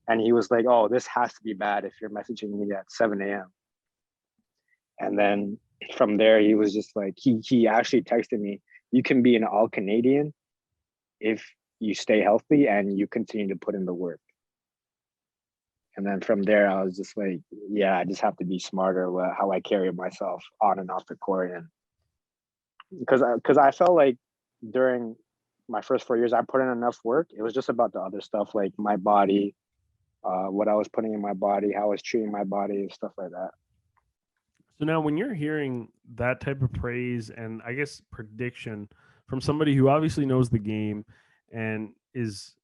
And he was like, "Oh, this has to be bad if you're messaging me at 7 a.m." And then from there, he was just like, he actually texted me, "You can be an all Canadian if you stay healthy and you continue to put in the work." And then from there, I was just like, yeah, I just have to be smarter with how I carry myself on and off the court. And because I felt like during my first 4 years, I put in enough work. It was just about the other stuff, like my body, what I was putting in my body, how I was treating my body, stuff like that. So now when you're hearing that type of praise and I guess prediction from somebody who obviously knows the game and is,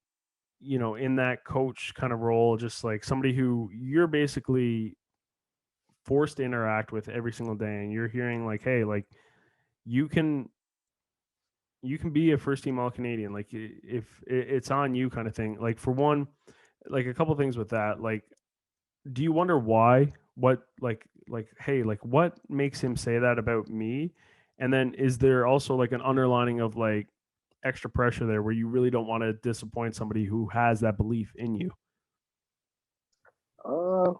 in that coach kind of role, just like somebody who you're basically forced to interact with every single day, and you're hearing like, hey, like you can be a first team all Canadian, like if it's on you kind of thing. Like for one, like a couple things with that, like do you wonder why? What hey, like what makes him say that about me? And then is there also like an underlining of like extra pressure there where you really don't want to disappoint somebody who has that belief in you? Uh,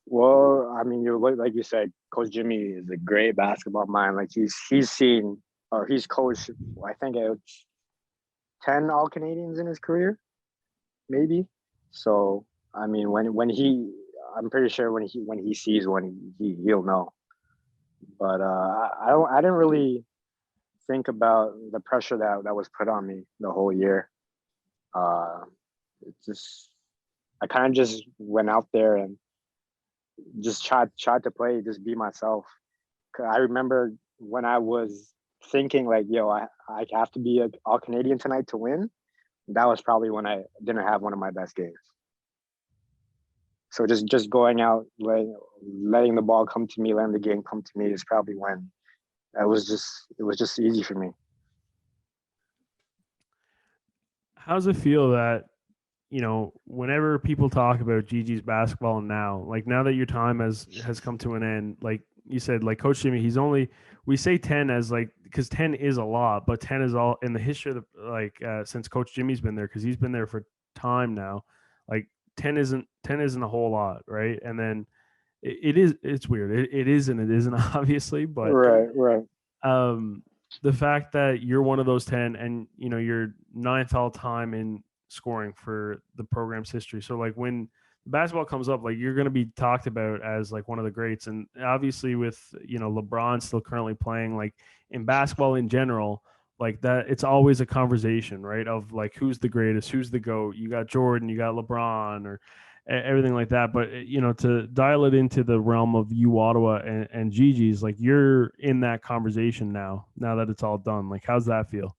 well, I mean, you like you said, Coach Jimmy is a great basketball mind. Like he's seen, or he's coached, I think it's 10 All Canadians in his career, maybe. So I mean, I'm pretty sure when he sees one, he'll know. But I didn't really think about the pressure that was put on me the whole year. Uh, it just I kind of just went out there and just tried to play, just be myself. 'Cause I remember when I was thinking like, yo, I have to be a all Canadian tonight to win. That was probably when I didn't have one of my best games. So just going out, letting the ball come to me, letting the game come to me is probably when it was just easy for me. How does it feel that, whenever people talk about Gigi's basketball now, like now that your time has come to an end, like you said, like Coach Jimmy, we say 10 as like because 10 is a lot, but 10 is all in the history of the since Coach Jimmy's been there because he's been there for time now. Like 10 isn't a whole lot, right? And then it's weird. It is and it isn't obviously, but Right, right. um the fact that you're one of those 10 and you're ninth all time in scoring for the program's history. So like when basketball comes up, like you're going to be talked about as like one of the greats. And obviously, with LeBron still currently playing, like in basketball in general, like that, it's always a conversation, right? Of like who's the greatest, who's the GOAT. You got Jordan, you got LeBron, or everything like that. But to dial it into the realm of you, Ottawa, and Gigi's, like you're in that conversation now. Now that it's all done, like how's that feel?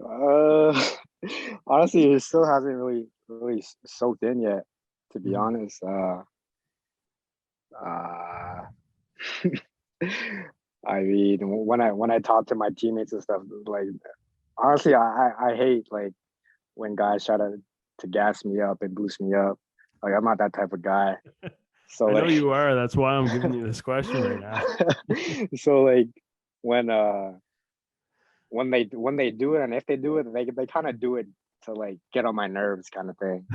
Uh, honestly, it still hasn't really soaked in yet. To be Mhm. honest, uh, I mean, when I talk to my teammates and stuff, like honestly, I hate like when guys try to gas me up and boost me up. Like I'm not that type of guy. So I know like you are. That's why I'm giving you this question right now. so like when when they do it, and if they do it, they kind of do it to like get on my nerves kind of thing.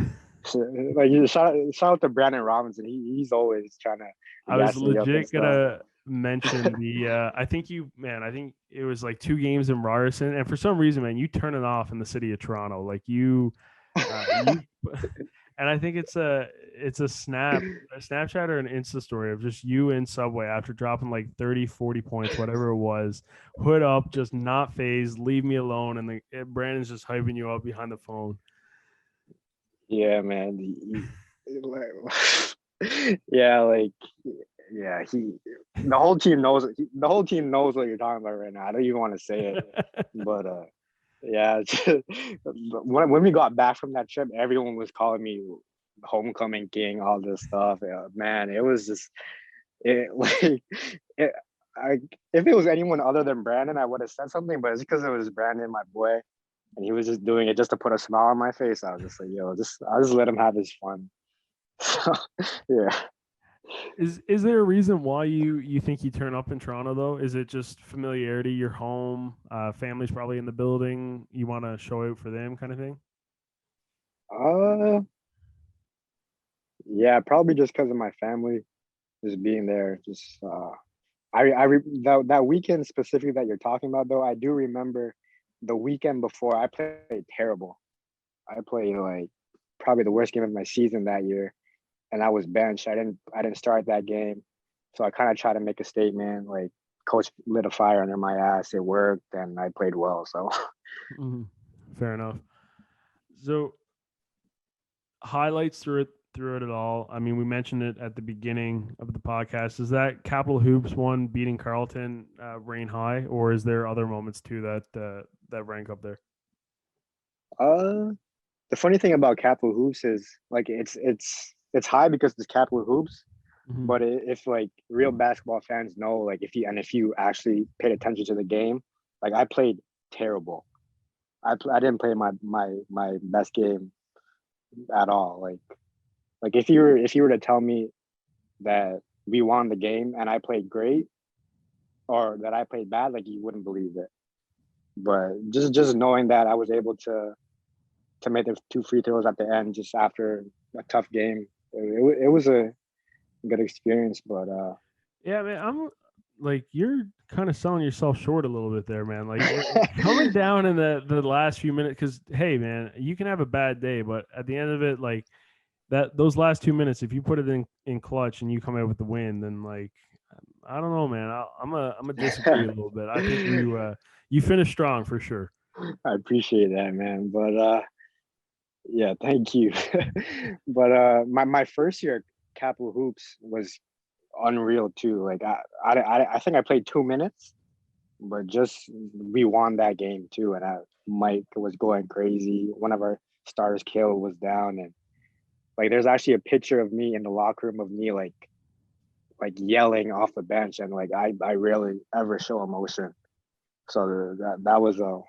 So, like shout out to Brandon Robinson. He's always trying to I was gas me up and legit stuff. gonna mention the. I think I think it was like 2 games in Ryerson, and for some reason, man, you turn it off in the city of Toronto. Like you, and I think it's a Snapchat or an Insta story of just you in Subway after dropping like 30, 40 points, whatever it was, hood up, just not phased, leave me alone, and Brandon's just hyping you up behind the phone. Yeah, man. Yeah, like yeah, the whole team knows the whole team knows what you're talking about right now. I don't even want to say it, but yeah, when we got back from that trip, everyone was calling me homecoming king, all this stuff. Yeah, man, it was just it like it. I if it was anyone other than Brandon, I would have said something, but it's because it was Brandon, my boy, and he was just doing it just to put a smile on my face. I was just like, yo, I'll just let him have his fun. So, yeah. Is there a reason why you think you turn up in Toronto though? Is it just familiarity? You're home, family's probably in the building. You want to show out for them, kind of thing. Uh, yeah, probably just because of my family, just being there. Just that weekend specifically that you're talking about though, I do remember the weekend before I played terrible. I played like probably the worst game of my season that year, and I was benched. I didn't start that game, so I kind of tried to make a statement. Like coach lit a fire under my ass. It worked, and I played well. So Mhm. Fair enough. So highlights through it all. I mean, we mentioned it at the beginning of the podcast. Is that Capital Hoops one beating Carleton rain high, or is there other moments too that rank up there? uh, the funny thing about Capital Hoops is like it's high because it's Capital Hoops. Hmm. But if like real basketball fans know, like if you actually paid attention to the game, like I played terrible. I didn't play my best game at all. Like if you were to tell me that we won the game and I played great or that I played bad, like you wouldn't believe it. But just knowing that I was able to make the 2 free throws at the end just after a tough game, it was a good experience. But Yeah, man, I'm like you're kind of selling yourself short a little bit there, man. Like coming down in the last few minutes, because hey, man, you can have a bad day, but at the end of it, like that those last 2 minutes, if you put it in clutch and you come out with the win, then like I don't know, man. I'm a disagree a little bit. I think you finished strong for sure. I appreciate that, man. But yeah, thank you. But my first year at Capital Hoops was unreal too. Like I think I played 2 minutes, but just we won that game too. And Mike was going crazy. One of our stars, Kale, was down, and like there's actually a picture of me in the locker room of me like yelling off the bench, and like I rarely ever show emotion. So that was a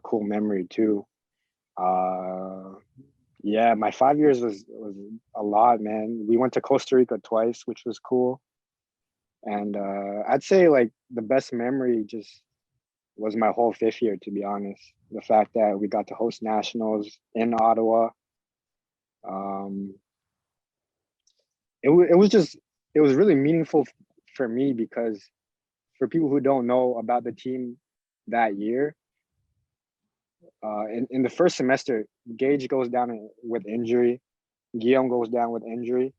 cool memory too. Uh, Yeah, my 5 years was a lot, man. We went to Costa Rica twice, which was cool. And I'd say like the best memory just was my whole fifth year, to be honest. The fact that we got to host nationals in Ottawa. Um, it was just it was really meaningful for me because for people who don't know about the team that year, in the first semester, Gage goes down with injury. Guillaume goes down with injury,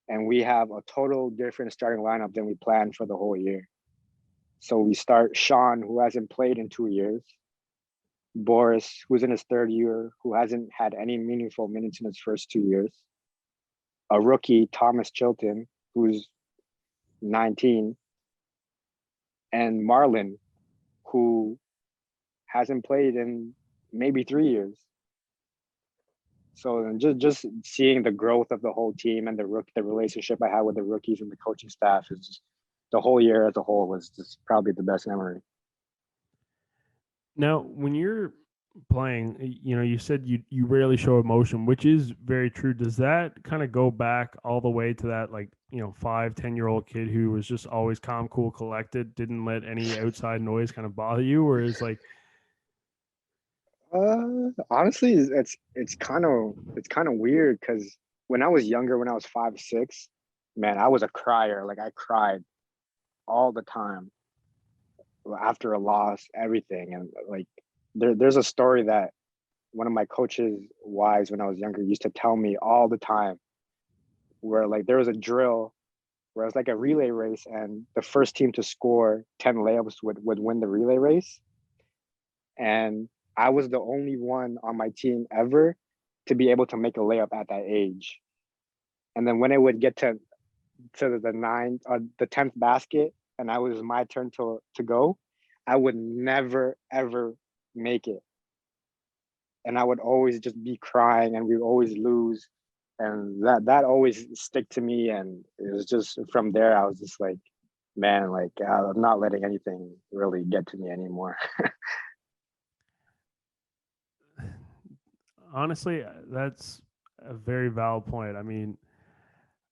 and we have a total different starting lineup than we planned for the whole year. So we start Sean, who hasn't played in 2 years, Boris, who's in his third year, who hasn't had any meaningful minutes in his first 2 years, a rookie, Thomas Chilton, who's 19, and Marlon, who hasn't played in maybe 3 years. So just seeing the growth of the whole team and the relationship I had with the rookies and the coaching staff is just, the whole year as a whole was just probably the best memory. Now, when you're playing, you said you rarely show emotion, which is very true. Does that kind of go back all the way to that, like, 5, 10-year-old kid who was just always calm, cool, collected, didn't let any outside noise kind of bother you, or is like, Honestly, it's kind of weird because when I was younger, when I was 5, 6, man, I was a crier. Like I cried all the time after a loss, everything. And like there's a story that one of my coaches' wives when I was younger used to tell me all the time, where like there was a drill where it was like a relay race, and the first team to score 10 layups would win the relay race. And I was the only one on my team ever to be able to make a layup at that age. And then when it would get to the 10th basket, and I was my turn to go, I would never ever make it, and I would always just be crying, and we would always lose, and that always stick to me. And it was just from there, I was just like, man, like I'm not letting anything really get to me anymore. honestly, that's a very valid point. I mean,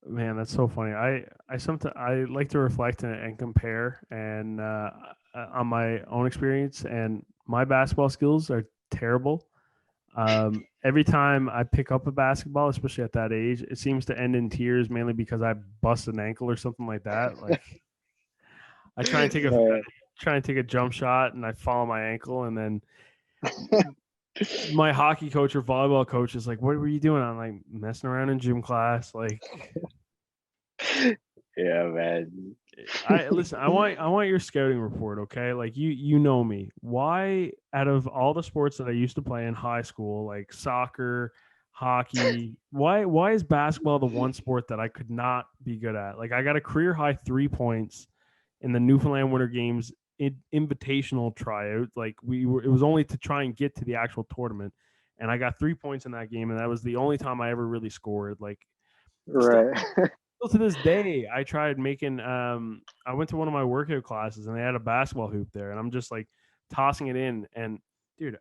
man, that's so funny. I sometimes I like to reflect and compare and on my own experience, and my basketball skills are terrible. Every time I pick up a basketball, especially at that age, it seems to end in tears, mainly because I bust an ankle or something like that. Like I Yeah. try and take a jump shot, and I fall my ankle, and then my hockey coach or volleyball coach is like, "What were you doing?" I'm like, "Messing around in gym class." Like, Yeah, man. I listen. I want your scouting report, okay? Like you know me. Why, out of all the sports that I used to play in high school, like soccer, hockey, why is basketball the one sport that I could not be good at? Like I got a career high 3 points in the Newfoundland Winter Games invitational tryout. Like it was only to try and get to the actual tournament, and I got 3 points in that game, and that was the only time I ever really scored. Like still Right. to this day, I tried making. I went to one of my workout classes, and they had a basketball hoop there, and I'm just like tossing it in, and dude,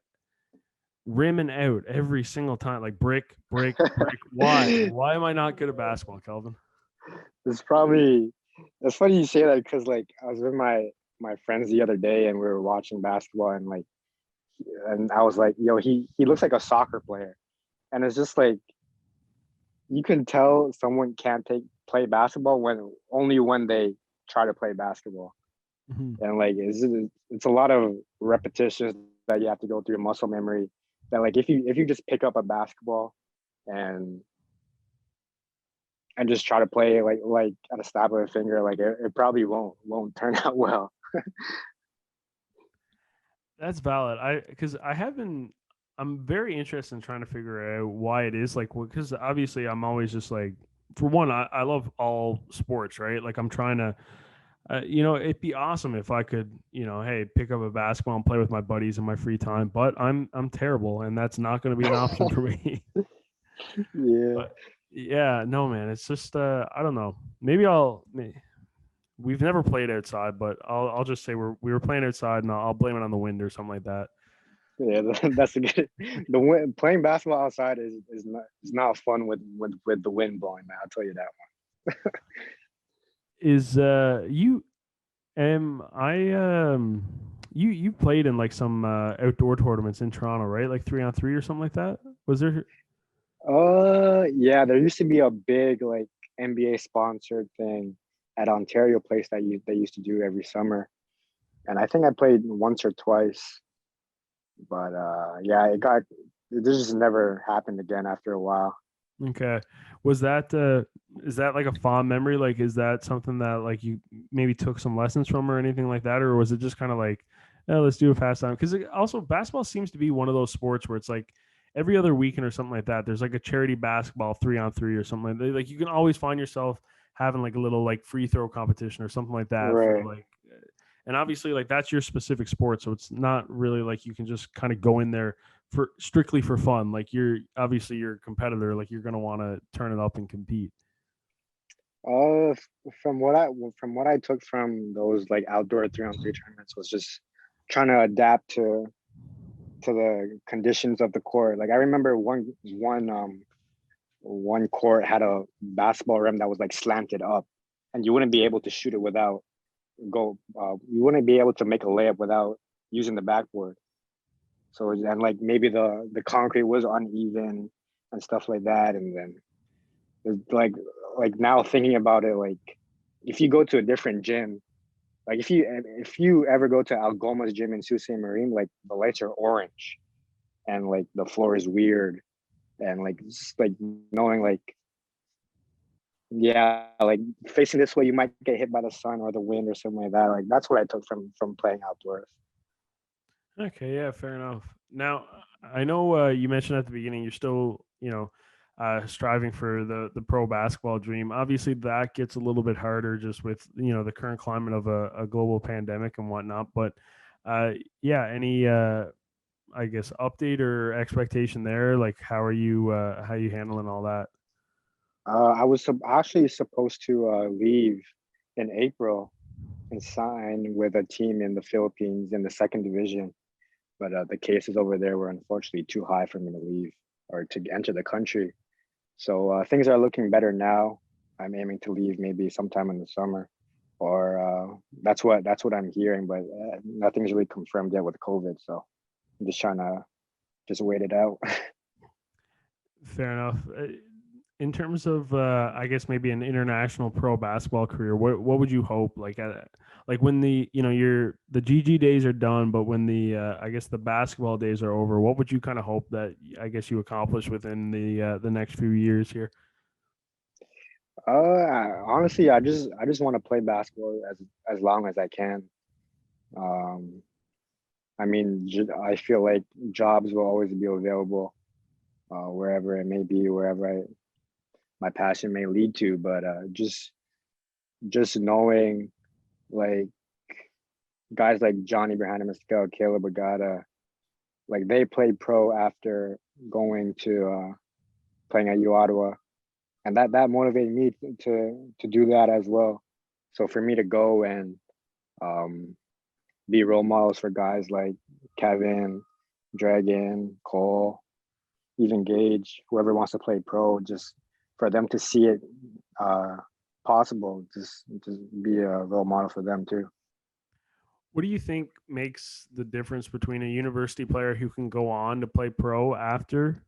rimming out every single time, like brick, brick, brick. Why? Why am I not good at basketball, Kelvin? It's probably it's funny you say that because like I was with my friends the other day, and we were watching basketball, and like and I was like, yo, he looks like a soccer player. And it's just like you can tell someone can't play basketball when they try to play basketball. Mhm. And like it's a lot of repetitions that you have to go through, muscle memory, that like if you just pick up a basketball and just try to play like at a snap of a finger, like it probably won't turn out well. That's valid. Because I have been. I'm very interested in trying to figure out why it is like. Because obviously, I'm always just like, for one, I love all sports, right? Like I'm trying to it'd be awesome if I could, hey, pick up a basketball and play with my buddies in my free time. But I'm terrible, and that's not going to be an option for me. Yeah. But yeah, no, man, it's just I don't know. We've never played outside, but I'll just say we were playing outside, and I'll blame it on the wind or something like that. Yeah, that's a good. The wind, playing basketball outside is not fun with the wind blowing, man. I'll tell you that Is you am I you played in like some outdoor tournaments in Toronto, right? Like 3-on-3 or something like that. Was there? one. Yeah, there used to be a big like NBA sponsored thing at Ontario Place that they used to do every summer, and I think I played once or twice, but yeah, it just never happened again after a while. Okay. Was that is that like a fond memory? Like is that something that like you maybe took some lessons from or anything like that? Or was it just kind of like, oh, let's do a pastime? Because also basketball seems to be one of those sports where it's like every other weekend or something like that, there's like a charity basketball 3-on-3 or something like that. Like you can always find yourself having like a little like free throw competition or something like that for Right. like and obviously like that's your specific sport. So it's not really like you can just kind of go in there for strictly for fun. Like you're obviously you're a competitor, like you're gonna want to turn it up and compete. From what I took from those like outdoor 3-on-3 tournaments was just trying to adapt to the conditions of the court. Like I remember one court had a basketball rim that was like slanted up, and you wouldn't be able to shoot it without you wouldn't be able to make a layup without using the backboard. So and like maybe the concrete was uneven and stuff like that, and then it's like now thinking about it, like if you go to a different gym, like if you ever go to Algoma's gym in Sault Ste. Marine, like the lights are orange and like the floor is weird and like just like knowing like yeah, like facing this way you might get hit by the sun or the wind or something like that. Like that's what I took from playing outdoors. Okay, yeah, fair enough. Now, I know you mentioned at the beginning you're still, striving for the pro basketball dream. Obviously, that gets a little bit harder just with the current climate of a global pandemic and whatnot. But uh, yeah, any I guess update or expectation there? Like, how are you handling all that? I was actually supposed to leave in April and sign with a team in the Philippines in the second division, but the cases over there were unfortunately too high for me to leave or to enter the country. So things are looking better now. I'm aiming to leave maybe sometime in the summer, or that's what I'm hearing, but nothing's really confirmed yet with COVID. So I'm just trying to just wait it out. Fair enough. In terms of, I guess maybe an international pro basketball career, what would you hope? Like when the the GG days are done, but when the I guess the basketball days are over, what would you kind of hope that I guess you accomplish within the next few years here? Honestly, I just want to play basketball as long as I can. Um, I mean, I feel like jobs will always be available wherever it may be, wherever my passion may lead to. But just knowing like guys like Johnny Brandon, Mescal, Caleb Agata, like they played pro after going to playing at U Ottawa, and that motivated me to do that as well. So for me to go and um, be role models for guys like Kevin, Dragon, Cole, even Gage, whoever wants to play pro, just for them to see it uh, possible, just be a role model for them too. What do you think makes the difference between a university player who can go on to play pro after,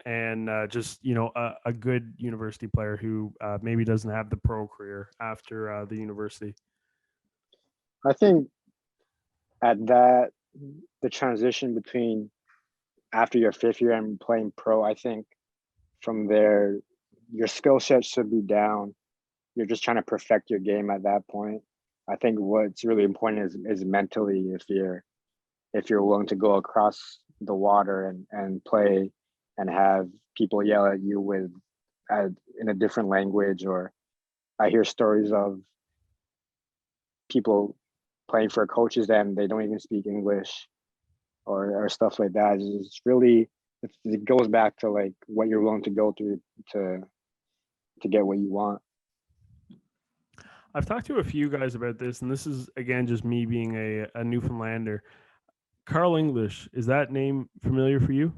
and just a good university player who maybe doesn't have the pro career after the university? I think at that the transition between after your fifth year and playing pro, I think from there your skill set should be down. You're just trying to perfect your game at that point. I think what's really important is mentally if you're willing to go across the water and play and have people yell at you with uh, in a different language, or I hear stories of people playing for coaches and they don't even speak English or stuff like that. It's really it goes back to like what you're willing to go through to to get what you want. I've talked to a few guys about this, and this is again just me being a Newfoundlander. Carl English, is that name familiar for you?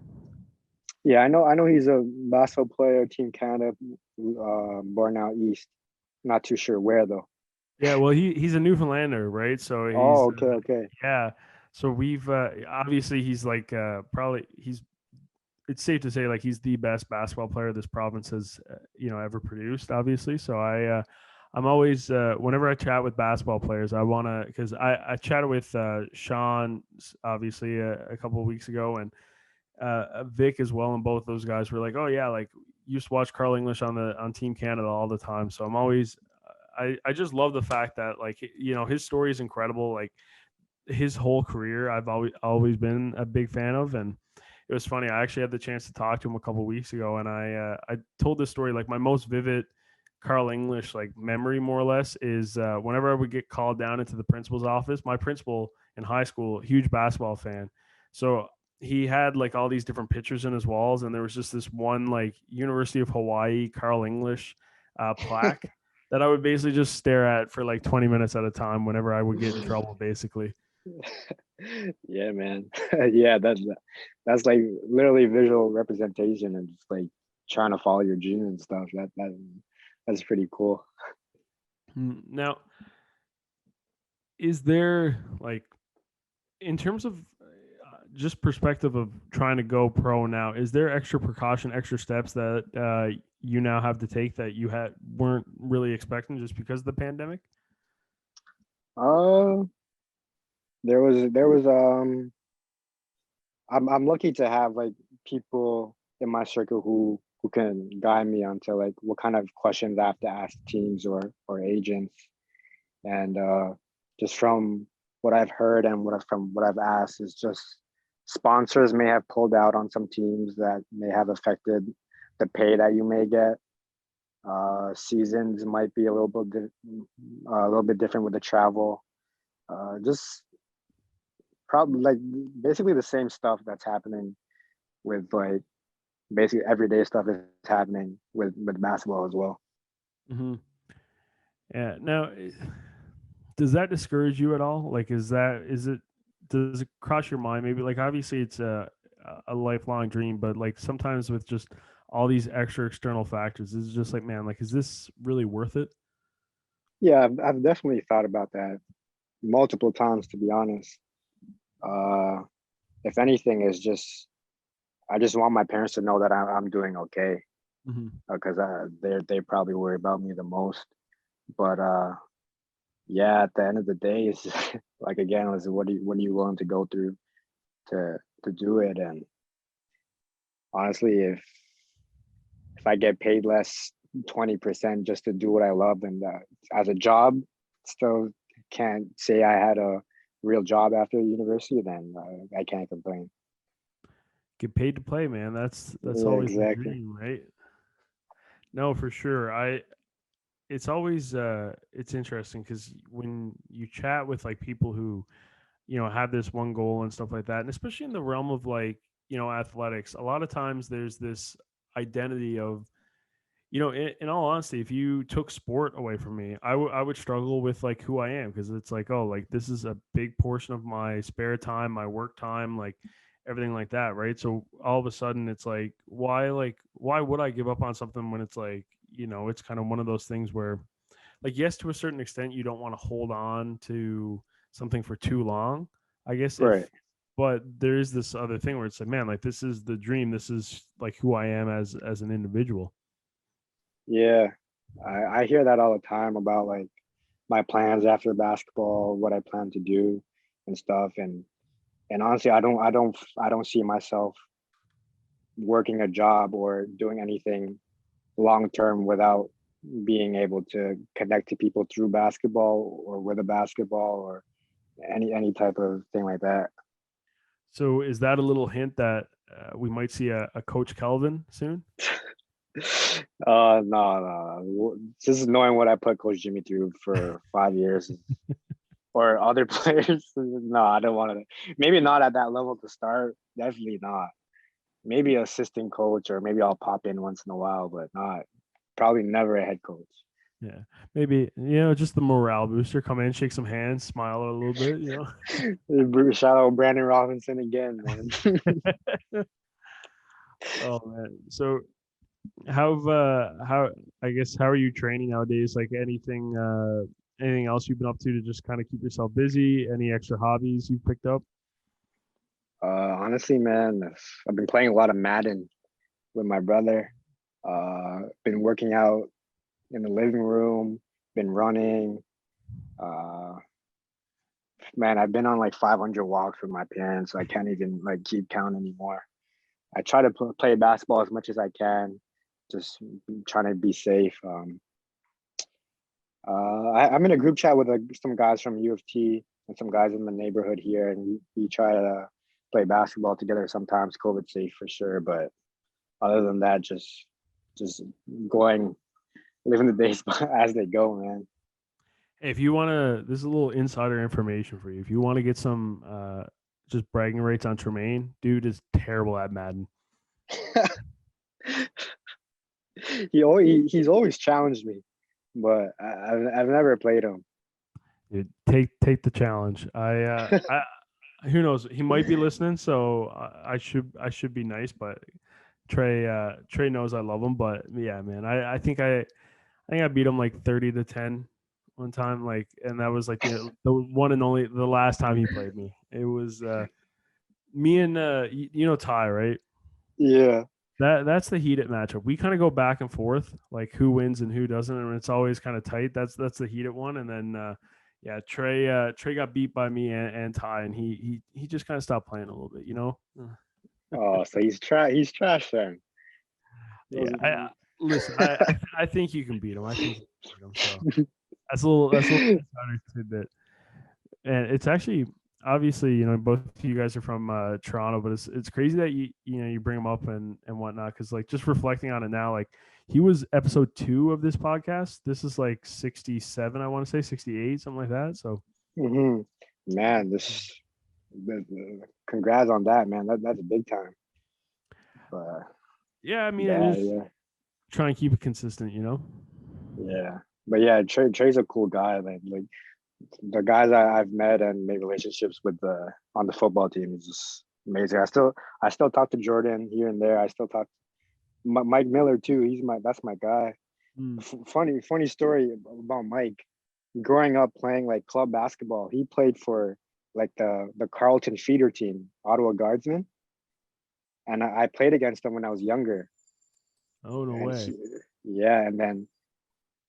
Yeah, I know he's a basketball player, Team Canada, born out east. Not too sure where though. Yeah, well, he's a Newfoundlander, right? So Oh, he's okay, okay. yeah. So we've obviously he's like probably he's it's safe to say like he's the best basketball player this province has ever produced. Obviously, so I'm always whenever I chat with basketball players, I want to because I chatted with Sean obviously a couple of weeks ago and Vic as well, and both those guys were like, oh yeah, like used to watch Carl English on Team Canada all the time. So I'm always I just love the fact that like his story is incredible. Like his whole career, I've always been a big fan of, and it was funny. I actually had the chance to talk to him a couple of weeks ago, and I told this story like my most vivid Carl English like memory, more or less, is whenever I would get called down into the principal's office. My principal in high school, huge basketball fan, so he had like all these different pictures in his walls, and there was just this one like University of Hawaii Carl English plaque that I would basically just stare at for like 20 minutes at a time whenever I would get in trouble, basically. Yeah, man. Yeah, that's like literally visual representation and just like trying to follow your dreams and stuff. That's pretty cool. Now, is there like in terms of just perspective of trying to go pro now, is there extra precaution, extra steps that you now have to take that you weren't really expecting just because of the pandemic? Uh, there was I'm lucky to have like people in my circle who can guide me onto like what kind of questions I have to ask teams or agents. And just from what I've heard and from what I've asked is just sponsors may have pulled out on some teams that may have affected the pay that you may get. Seasons might be a little bit different with the travel. Just probably like basically the same stuff that's happening with like basically everyday stuff is happening with basketball as well. Mm-hmm. Yeah. Now, does that discourage you at all? Like, does it cross your mind? Maybe like obviously it's a lifelong dream, but like sometimes with just all these extra external factors, it's just like, man, like, is this really worth it? Yeah, I've definitely thought about that multiple times to be honest. Uh, if anything, is just I just want my parents to know that I'm doing okay Mm-hmm. because they probably worry about me the most. But yeah, at the end of the day, it's like again, it's what are you willing to go through to do it? And honestly, if I get paid less 20% just to do what I love and as a job, still can't say I had a real job after university, then I can't complain. Get paid to play, man. That's Yeah, always the exactly. dream, right? No, for sure. It's always it's interesting because when you chat with like people who have this one goal and stuff like that, and especially in the realm of like athletics, a lot of times there's this identity of in all honesty, if you took sport away from me, I would struggle with like who I am, because it's like, oh, like this is a big portion of my spare time, my work time, like everything like that, right? So all of a sudden it's like why would I give up on something when it's like, it's kind of one of those things where like, yes, to a certain extent you don't want to hold on to something for too long, I guess, Right. if but there is this other thing where it's like, man, like this is the dream, this is like who I am as an individual. Yeah. I hear that all the time about like my plans after basketball, what I plan to do and stuff. And honestly, I don't see myself working a job or doing anything long term without being able to connect to people through basketball or with a basketball or any type of thing like that. So is that a little hint that we might see a Coach Kelvin soon? No. Just knowing what I put Coach Jimmy through for 5 years or other players. No, I don't want to. Maybe not at that level to start. Definitely not. Maybe assistant coach or maybe I'll pop in once in a while, but not probably never a head coach. Yeah, maybe just the morale booster. Come in, shake some hands, smile a little bit. Shout out Brandon Robinson again, man. Oh man. So how I guess how are you training nowadays? Like anything else you've been up to just kind of keep yourself busy? Any extra hobbies you've picked up? Honestly, man, I've been playing a lot of Madden with my brother. Been working out in the living room, been running. Uh, man, I've been on like 500 walks with my parents. So I can't even like keep count anymore. I try to play basketball as much as I can. just trying to be safe. I'm in a group chat with some guys from U of T and some guys in the neighborhood here, and we try to play basketball together sometimes. COVID safe for sure, but other than that, just going living the days as they go, man. Hey, if you want to, this is a little insider information for you. If you want to get some just bragging rates on Tremaine, dude is terrible at Madden. He's always challenged me, but I've never played him. Dude, take the challenge. I who knows? He might be listening, so I should be nice. But Trey knows I love him. But yeah, man, I think I beat him like 30-10 one time. Like, and that was like the one and only the last time he played me. It was me and you know Ty, right? Yeah. That's the heated matchup. We kind of go back and forth, like who wins and who doesn't, and it's always kind of tight. That's the heated one. And then yeah, Trey got beat by me and Ty, and he just kind of stopped playing a little bit, you know. Oh, so he's trash then. Yeah, listen. I think you can beat him. I think you can beat him. So that's a little insider tidbit. And it's actually obviously, you know, both of you guys are from Toronto, but it's crazy that you bring him up and whatnot, because like just reflecting on it now, like he was episode 2 of this podcast. This is like 67, I want to say 68, something like that. So Mm-hmm. Man, congrats on that, man. That's big time. But yeah, I mean, yeah, just yeah, try and keep it consistent, you know. yeah. But yeah, Trey's a cool guy. Like the guys I've met and made relationships with on the football team is just amazing. I still talk to Jordan here and there. I still talk Mike Miller too. That's my guy. Mm. Funny story about Mike. Growing up playing like club basketball, he played for like the Carlton feeder team, Ottawa Guardsmen, and I played against him when I was younger. Oh no And way. yeah, and then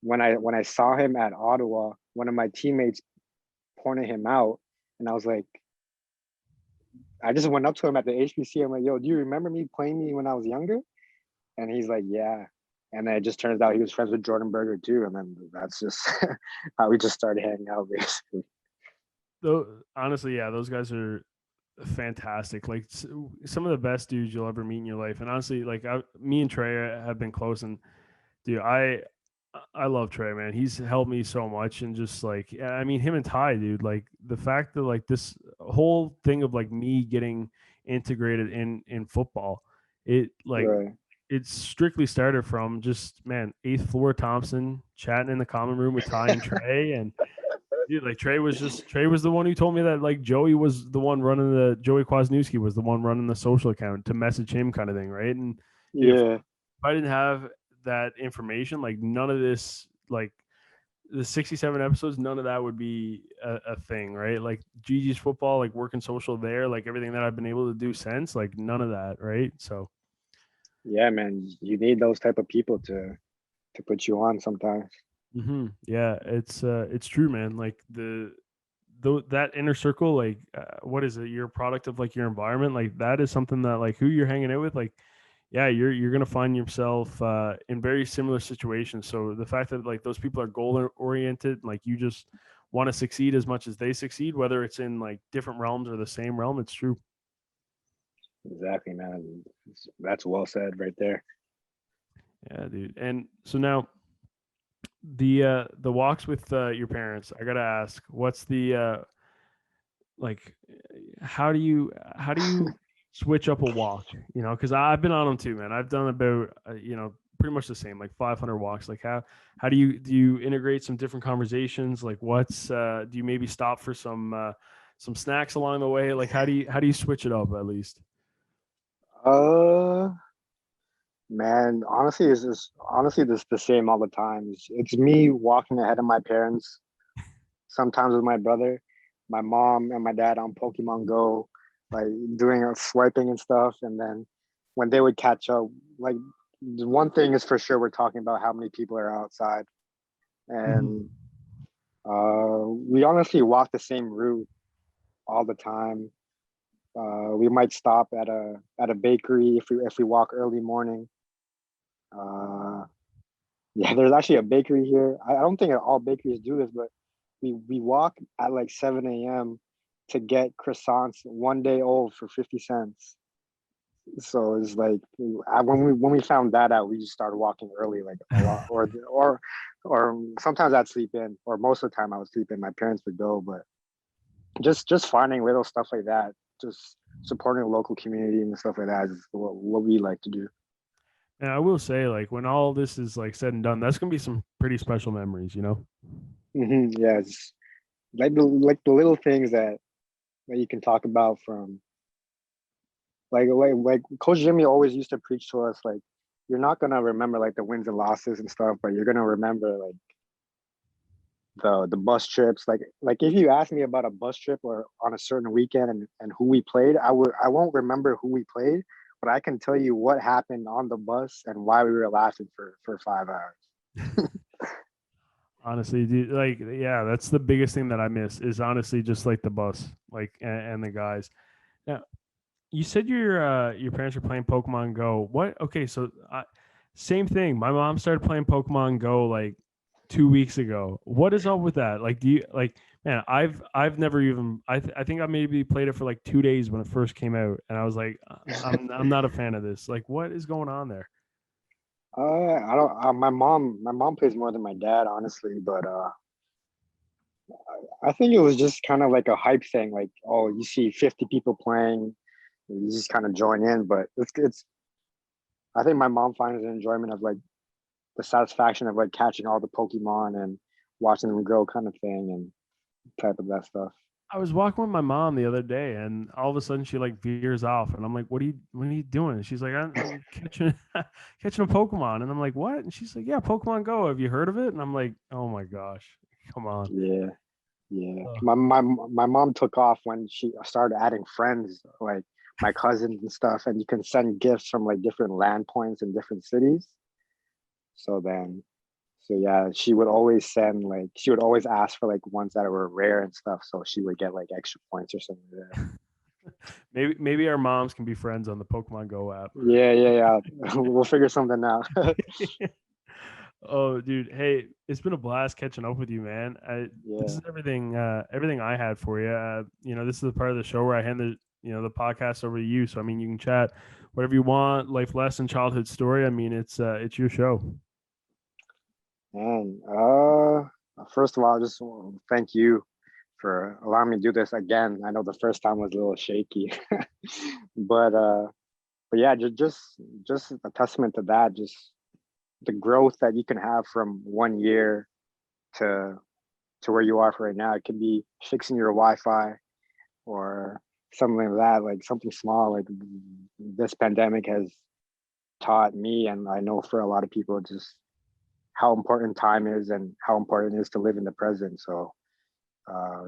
when I saw him at Ottawa, one of my teammates pointed him out, and I was like, I just went up to him at the HBC. I'm like, yo, do you remember me playing me when I was younger? And he's like, yeah. And then it just turns out he was friends with Jordan Berger too. And then that's just how we just started hanging out basically. Though honestly, yeah, those guys are fantastic. Like some of the best dudes you'll ever meet in your life. And honestly, like me and Trey have been close, and dude, I love Trey, man. He's helped me so much, and just like I mean, him and Ty, dude. Like the fact that like this whole thing of like me getting integrated in football, it like Right. it's strictly started from just man, eighth floor Thompson chatting in the common room with Ty and Trey, and dude, like Trey was the one who told me that like Joey was the one running the Joey Kwasniewski was the one running the social account to message him kind of thing, right? And dude, Yeah. if I didn't have that information, like none of this, like the 67 episodes, none of that would be a thing, right? Like Gigi's football, like working social there, like everything that I've been able to do since, like none of that, right? So Yeah, man. You need those type of people to put you on sometimes. yeah, it's true, man. Like that inner circle, like what is it? You're a product of like your environment. Like that is something that like who you're hanging out with, like yeah, you're gonna find yourself in very similar situations. So the fact that like those people are goal oriented, like you just want to succeed as much as they succeed, whether it's in like different realms or the same realm, it's true. Exactly, man. That's well said right there. Yeah, dude. And so now the walks with your parents, I gotta ask, what's the like how do you switch up a walk, you know, because I've been on them too, man. I've done about pretty much the same, like 500 walks. Like how do you integrate some different conversations, like what's do you maybe stop for some snacks along the way, like how do you switch it up at least? Uh Man, honestly, it's just honestly this the same all the time. It's me walking ahead of my parents, sometimes with my brother, my mom and my dad on Pokemon Go, like doing swiping and stuff. And then when they would catch up, like the one thing is for sure, we're talking about how many people are outside. And Mhm. we honestly walk the same route all the time. We might stop at a bakery if we walk early morning. Uh, yeah, there's actually a bakery here. I don't think all bakeries do this, but we walk at like 7 a.m. to get croissants 1 day old for 50 cents. So it's like when we found that out, we just started walking early, like a lot, or sometimes I'd sleep in, or most of the time I would sleep in. My parents would go, but just finding little stuff like that, just supporting the local community and stuff like that is what we like to do. And I will say, like, when all this is like said and done, that's gonna be some pretty special memories, you know? Yeah, it's like the little things that you can talk about from like Coach Jimmy always used to preach to us like you're not gonna remember like the wins and losses and stuff, but you're gonna remember like the bus trips. Like if you ask me about a bus trip or on a certain weekend and who we played, I won't remember who we played, but I can tell you what happened on the bus and why we were laughing for 5 hours. Honestly, dude, like, yeah, that's the biggest thing that I miss is honestly just like the bus, like, and the guys. Now, you said your parents were playing Pokemon Go. What? Okay, so same thing. My mom started playing Pokemon Go like 2 weeks ago. What is up with that? Like, do you like? Man, I've never even. I think I maybe played it for like 2 days when it first came out, and I was like, I'm not a fan of this. Like, what is going on there? I don't. My mom plays more than my dad, honestly. But I think it was just kind of like a hype thing. Like, oh, you see 50 people playing, you just kind of join in. But it's. I think my mom finds the enjoyment of like the satisfaction of like catching all the Pokemon and watching them grow, kind of thing, and type of that stuff. I was walking with my mom the other day, and all of a sudden she like veers off, and I'm like, what are you doing?" And she's like, I'm catching catching a Pokemon," and I'm like, "What?" And she's like, "Yeah, Pokemon Go. Have you heard of it?" And I'm like, "Oh my gosh, come on." Yeah, yeah. Ugh. My mom took off when she started adding friends, like my cousins and stuff, and you can send gifts from like different land points in different cities. So then, so yeah, she would always ask for like ones that were rare and stuff. So she would get like extra points or something like that. Maybe our moms can be friends on the Pokemon Go app. Yeah. We'll figure something out. Oh, dude, hey, it's been a blast catching up with you, man. This Yeah. is everything I had for you. This is the part of the show where I hand the podcast over to you. So I mean, you can chat whatever you want, life lesson, childhood story. I mean, it's your show. And first of all, I just want to thank you for allowing me to do this again. I know the first time was a little shaky, but uh, but yeah, just a testament to that. Just the growth that you can have from 1 year to to where you are for right now. It could be fixing your Wi-Fi or something like that, like something small. Like this pandemic has taught me, and I know for a lot of people, just how important time is and how important it is to live in the present. So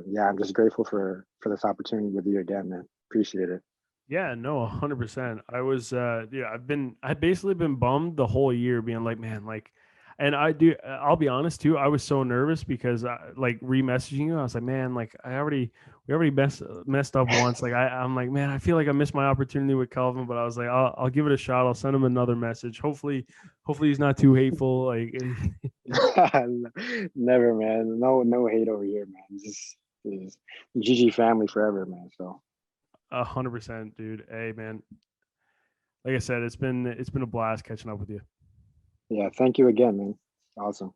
yeah, I'm just grateful for this opportunity with you again, man. Appreciate it. Yeah, no, 100%. I've basically been bummed the whole year being like, man, like, and I'll be honest too. I was so nervous because like re-messaging you, I was like, man, like we already messed up once. Like I'm like, man, I feel like I missed my opportunity with Calvin, but I was like, I'll give it a shot. I'll send him another message. Hopefully he's not too hateful. Like, Never, man. No hate over here, man. Just GG family forever, man. So 100%, dude. Hey, man, like I said, it's been a blast catching up with you. yeah, thank you again, man. Awesome.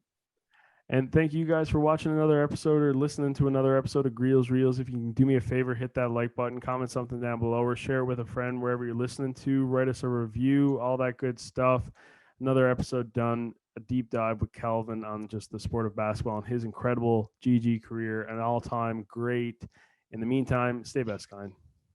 And thank you guys for watching another episode or listening to another episode of Greels Reels. If you can do me a favor, hit that like button, comment something down below, or share it with a friend wherever you're listening to. Write us a review, all that good stuff. Another episode done, a deep dive with Calvin on just the sport of basketball and his incredible GG career, an all time great. In the meantime, stay best kind.